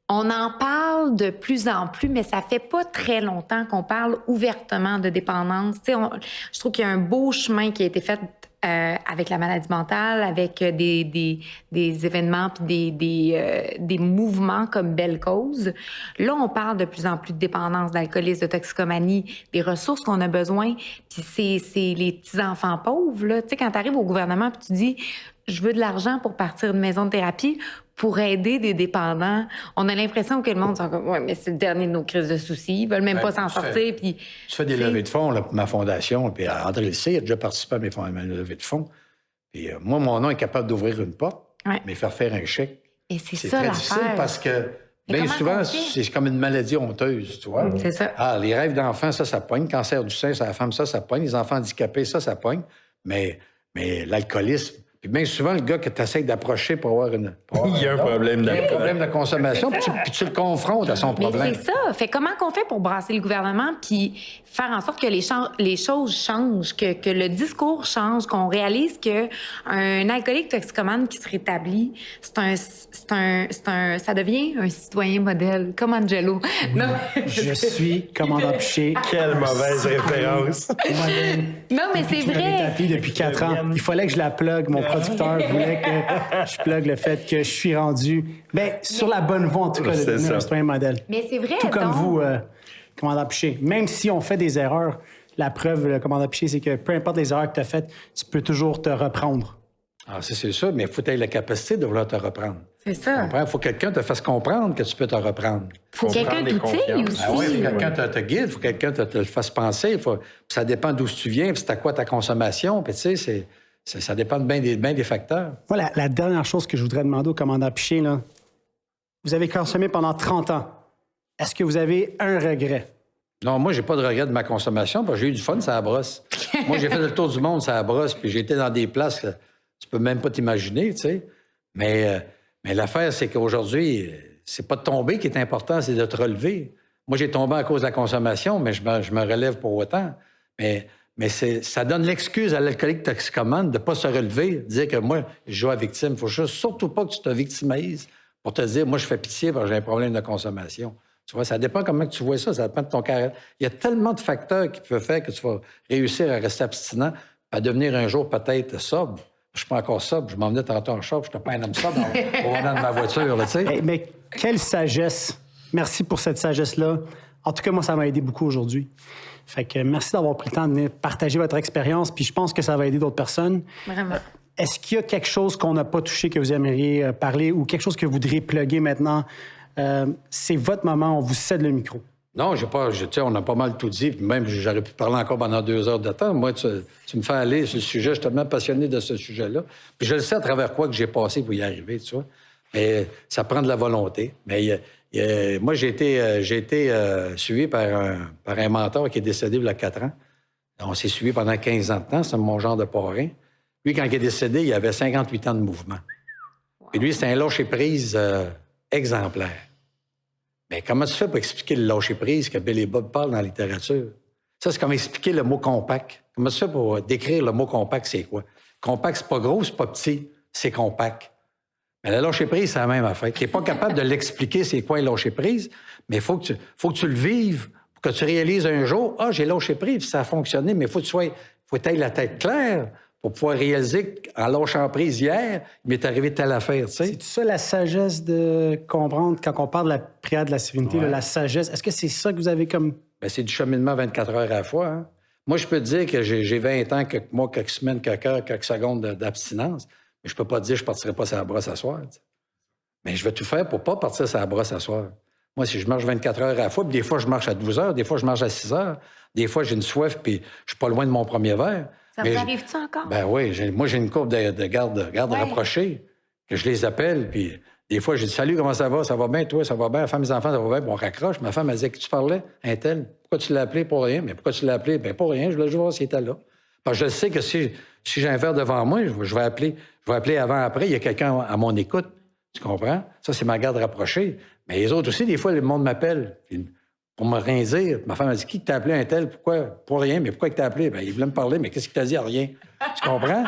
Speaker 4: on en parle de plus en plus, mais ça fait pas très longtemps qu'on parle ouvertement de dépendance. Je trouve qu'il y a un beau chemin qui a été fait avec la maladie mentale, avec des événements puis des mouvements comme Belle Cause. Là, on parle de plus en plus de dépendance, d'alcoolisme, de toxicomanie, des ressources qu'on a besoin. Puis c'est les petits-enfants pauvres, là. Tu sais, quand tu arrives au gouvernement puis tu dis « Je veux de l'argent pour partir d'une maison de thérapie », pour aider des dépendants, on a l'impression que le monde dit « Ouais, mais c'est le dernier de nos crises de soucis. Ils veulent même pas s'en sortir. » Puis
Speaker 3: tu fais des levées de fonds, là, pour ma fondation. Puis André Lissé a déjà participé à mes levées de fonds. Puis moi, mon nom est capable d'ouvrir une porte, mais faire un chèque,
Speaker 4: et c'est
Speaker 3: très difficile parce que bien souvent, c'est comme une maladie honteuse, tu vois.
Speaker 4: C'est ça.
Speaker 3: Ah, les rêves d'enfants, ça pogne. Cancer du sein, ça, la femme, ça pogne. Les enfants handicapés, ça pogne. Mais Mais l'alcoolisme, puis bien souvent, le gars que tu essaies d'approcher pour avoir
Speaker 5: Il y a un problème
Speaker 3: il y a un
Speaker 5: d'alcool.
Speaker 3: problème de consommation, puis tu le confrontes à son
Speaker 4: Mais
Speaker 3: problème.
Speaker 4: c'est ça. Fait comment qu'on fait pour brasser le gouvernement puis faire en sorte que les choses changent, que le discours change, qu'on réalise que un alcoolique toxicomane qui se rétablit, ça devient un citoyen modèle, comme Angelo. Non,
Speaker 2: Je suis commandant Piché.
Speaker 5: Quelle mauvaise référence.
Speaker 4: non, mais c'est
Speaker 2: Je me
Speaker 4: vrai.
Speaker 2: rétablis depuis 4 ans. Il fallait que je la plug. Mon producteur voulait que je plug le fait que je suis rendu sur la bonne voie, en tout cas, de
Speaker 5: C'est
Speaker 2: devenir
Speaker 5: ça.
Speaker 2: un citoyen modèle.
Speaker 4: Mais c'est vrai.
Speaker 2: Tout comme
Speaker 4: donc.
Speaker 2: vous, commandant Piché. Même si on fait des erreurs, la preuve, le commandant Piché, c'est que peu importe les erreurs que tu as faites, tu peux toujours te reprendre.
Speaker 3: Ah, c'est ça, mais il faut que tu aies la capacité de vouloir te reprendre.
Speaker 4: C'est ça.
Speaker 3: Il faut que quelqu'un te fasse comprendre que tu peux te reprendre.
Speaker 4: Faut que quelqu'un
Speaker 5: Comprendre et
Speaker 4: t'outille
Speaker 5: confiance.
Speaker 4: aussi.
Speaker 3: Ah oui, faut que
Speaker 5: Oui.
Speaker 3: quelqu'un te guide, faut que quelqu'un te le fasse penser. Puis ça dépend d'où tu viens, puis c'est à quoi ta consommation. Puis tu sais, ça dépend de bien des facteurs.
Speaker 2: Voilà, la dernière chose que je voudrais demander au commandant Piché, là, vous avez consommé pendant 30 ans. Est-ce que vous avez un regret?
Speaker 3: Non, moi, j'ai pas de regret de ma consommation, parce que j'ai eu du fun, ça brosse. Moi, j'ai fait le tour du monde, ça brosse, puis j'ai été dans des places que tu peux même pas t'imaginer, tu sais. Mais l'affaire, c'est qu'aujourd'hui, c'est pas de tomber qui est important, c'est de te relever. Moi, j'ai tombé à cause de la consommation, mais je me relève pour autant. Mais ça donne l'excuse à l'alcoolique toxicomane de pas se relever, de dire que moi, je joue à victime. Faut juste surtout pas que tu te victimises pour te dire, moi, je fais pitié parce que j'ai un problème de consommation. Tu vois, ça dépend comment tu vois ça dépend de ton caractère. Il y a tellement de facteurs qui peuvent faire que tu vas réussir à rester abstinent, à devenir un jour peut-être sobre. Je suis pas encore sobre. Je m'en venais tantôt en shop. Je suis pas un homme sobre au volant de ma voiture, là, tu sais.
Speaker 2: Mais quelle sagesse! Merci pour cette sagesse-là. En tout cas, moi, ça m'a aidé beaucoup aujourd'hui. Fait que merci d'avoir pris le temps de venir partager votre expérience, puis je pense que ça va aider d'autres personnes.
Speaker 4: Vraiment.
Speaker 2: Est-ce qu'il y a quelque chose qu'on n'a pas touché que vous aimeriez parler ou quelque chose que vous voudriez plugger maintenant? C'est votre moment, on vous cède le micro.
Speaker 3: Non, tu sais, on a pas mal tout dit, puis même j'aurais pu parler encore pendant 2 heures de temps. Moi, tu me fais aller sur le sujet, je suis tellement passionné de ce sujet-là. Puis je le sais à travers quoi que j'ai passé pour y arriver, tu vois. Mais ça prend de la volonté. Mais moi, j'ai été suivi par un mentor qui est décédé il y a 4 ans. On s'est suivi pendant 15 ans de temps, c'est mon genre de parrain. Lui, quand il est décédé, il avait 58 ans de mouvement. Et lui, c'est un lâcher-prise exemplaire. Mais comment tu fais pour expliquer le lâcher-prise que Bill et Bob parlent dans la littérature? Ça, c'est comme expliquer le mot compact. Comment tu fais pour décrire le mot compact, c'est quoi? Compact, c'est pas gros, c'est pas petit, c'est compact. Mais le lâcher-prise, c'est la même affaire. Tu n'es pas capable de l'expliquer, c'est quoi le lâcher-prise, mais il faut que tu le vives pour que tu réalises un jour, j'ai lâché-prise, ça a fonctionné, mais il faut que tu aies la tête claire pour pouvoir réaliser qu'en lâchant prise hier, il m'est arrivé telle affaire, tu sais.
Speaker 2: C'est ça la sagesse de comprendre quand on parle de la prière de la sérénité, là, la sagesse. Est-ce que c'est ça que vous avez comme...
Speaker 3: Bien, c'est du cheminement 24 heures à la fois. Hein? Moi, je peux te dire que j'ai 20 ans, quelques mois, quelques semaines, quelques heures, quelques secondes d'abstinence, mais je peux pas te dire que je partirai pas sur la brosse à soir. Tu sais. Mais je vais tout faire pour pas partir sur la brosse à soir. Moi, si je marche 24 heures à la fois, puis des fois, je marche à 12 heures, des fois, je marche à 6 heures, des fois, j'ai une soif, puis je suis pas loin de mon premier verre.
Speaker 4: Ça vous arrive-tu encore?
Speaker 3: Ben oui, moi, j'ai une courbe de garde rapprochée, que je les appelle, puis des fois, j'ai dit « Salut, comment ça va? Ça va bien, toi? Ça va bien? La femme, mes enfants, ça va bien? » Puis on raccroche. Ma femme, elle disait « Que tu parlais? Un tel? Pourquoi tu l'as appelé? Pour rien. » Mais pourquoi tu l'as appelé? Ben pour rien. Je voulais juste voir s'il était là. Parce que je sais que si j'ai un verre devant moi, je vais appeler avant-après. Il y a quelqu'un à mon écoute. Tu comprends? Ça, c'est ma garde rapprochée. Mais les autres aussi, des fois, le monde m'appelle. Pour me rien dire. Ma femme a dit, qui t'a appelé un tel? Pourquoi? Pour rien. Mais pourquoi il t'a appelé? Ben, il voulait me parler, mais qu'est-ce qu'il t'a dit? Rien. Tu comprends?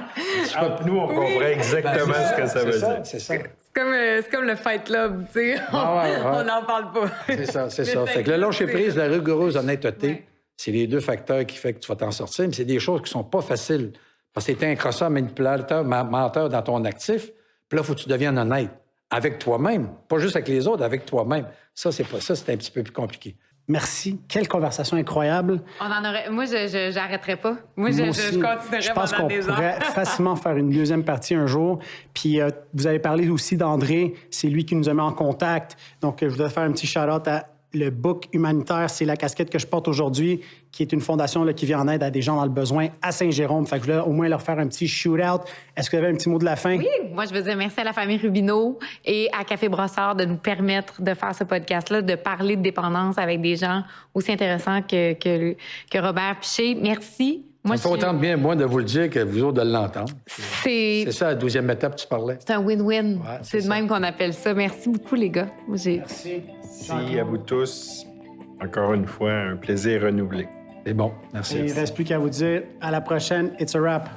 Speaker 5: Nous, on comprend exactement ce que ça veut dire.
Speaker 3: C'est ça.
Speaker 4: C'est comme le Fight Club, tu sais. On n'en parle pas.
Speaker 3: C'est ça. Fait que le lâcher-prise, la rigoureuse honnêteté, c'est les 2 facteurs qui font que tu vas t'en sortir. Mais c'est des choses qui sont pas faciles. Parce que t'es un crosseur, manipulateur, menteur dans ton actif. Puis là, il faut que tu deviennes honnête. Avec toi-même. Pas juste avec les autres, avec toi-même. Ça, c'est un petit peu plus compliqué.
Speaker 2: Merci. Quelle conversation incroyable.
Speaker 4: On en aurait... Moi, je n'arrêterai pas. Moi,
Speaker 2: Moi
Speaker 4: je
Speaker 2: aussi,
Speaker 4: continuerai
Speaker 2: je pense
Speaker 4: pendant
Speaker 2: qu'on
Speaker 4: des heures.
Speaker 2: pourrait facilement faire une deuxième partie un jour. Puis vous avez parlé aussi d'André. C'est lui qui nous a mis en contact. Donc, je voudrais faire un petit shout-out à le Book humanitaire. C'est la casquette que je porte aujourd'hui, qui est une fondation là, qui vient en aide à des gens dans le besoin à Saint-Jérôme. Fait que je voulais au moins leur faire un petit shoot-out. Est-ce que vous avez un petit mot de la fin?
Speaker 4: Oui, moi, je veux dire merci à la famille Rubineau et à Café Brossard de nous permettre de faire ce podcast-là, de parler de dépendance avec des gens aussi intéressants que Robert Piché. Merci Moi,
Speaker 3: Ça me fait autant de bien, moi, de vous le dire que vous autres de l'entendre.
Speaker 4: C'est
Speaker 3: C'est ça, la 12e étape, tu parlais.
Speaker 4: un win-win.
Speaker 3: Ouais,
Speaker 4: c'est de
Speaker 3: ça.
Speaker 4: même qu'on appelle ça. Merci beaucoup, les gars.
Speaker 2: Merci.
Speaker 5: Merci à vous tous. Encore une fois, un plaisir renouvelé.
Speaker 3: C'est bon, merci.
Speaker 2: Et il ne reste plus qu'à vous dire à la prochaine. It's a wrap.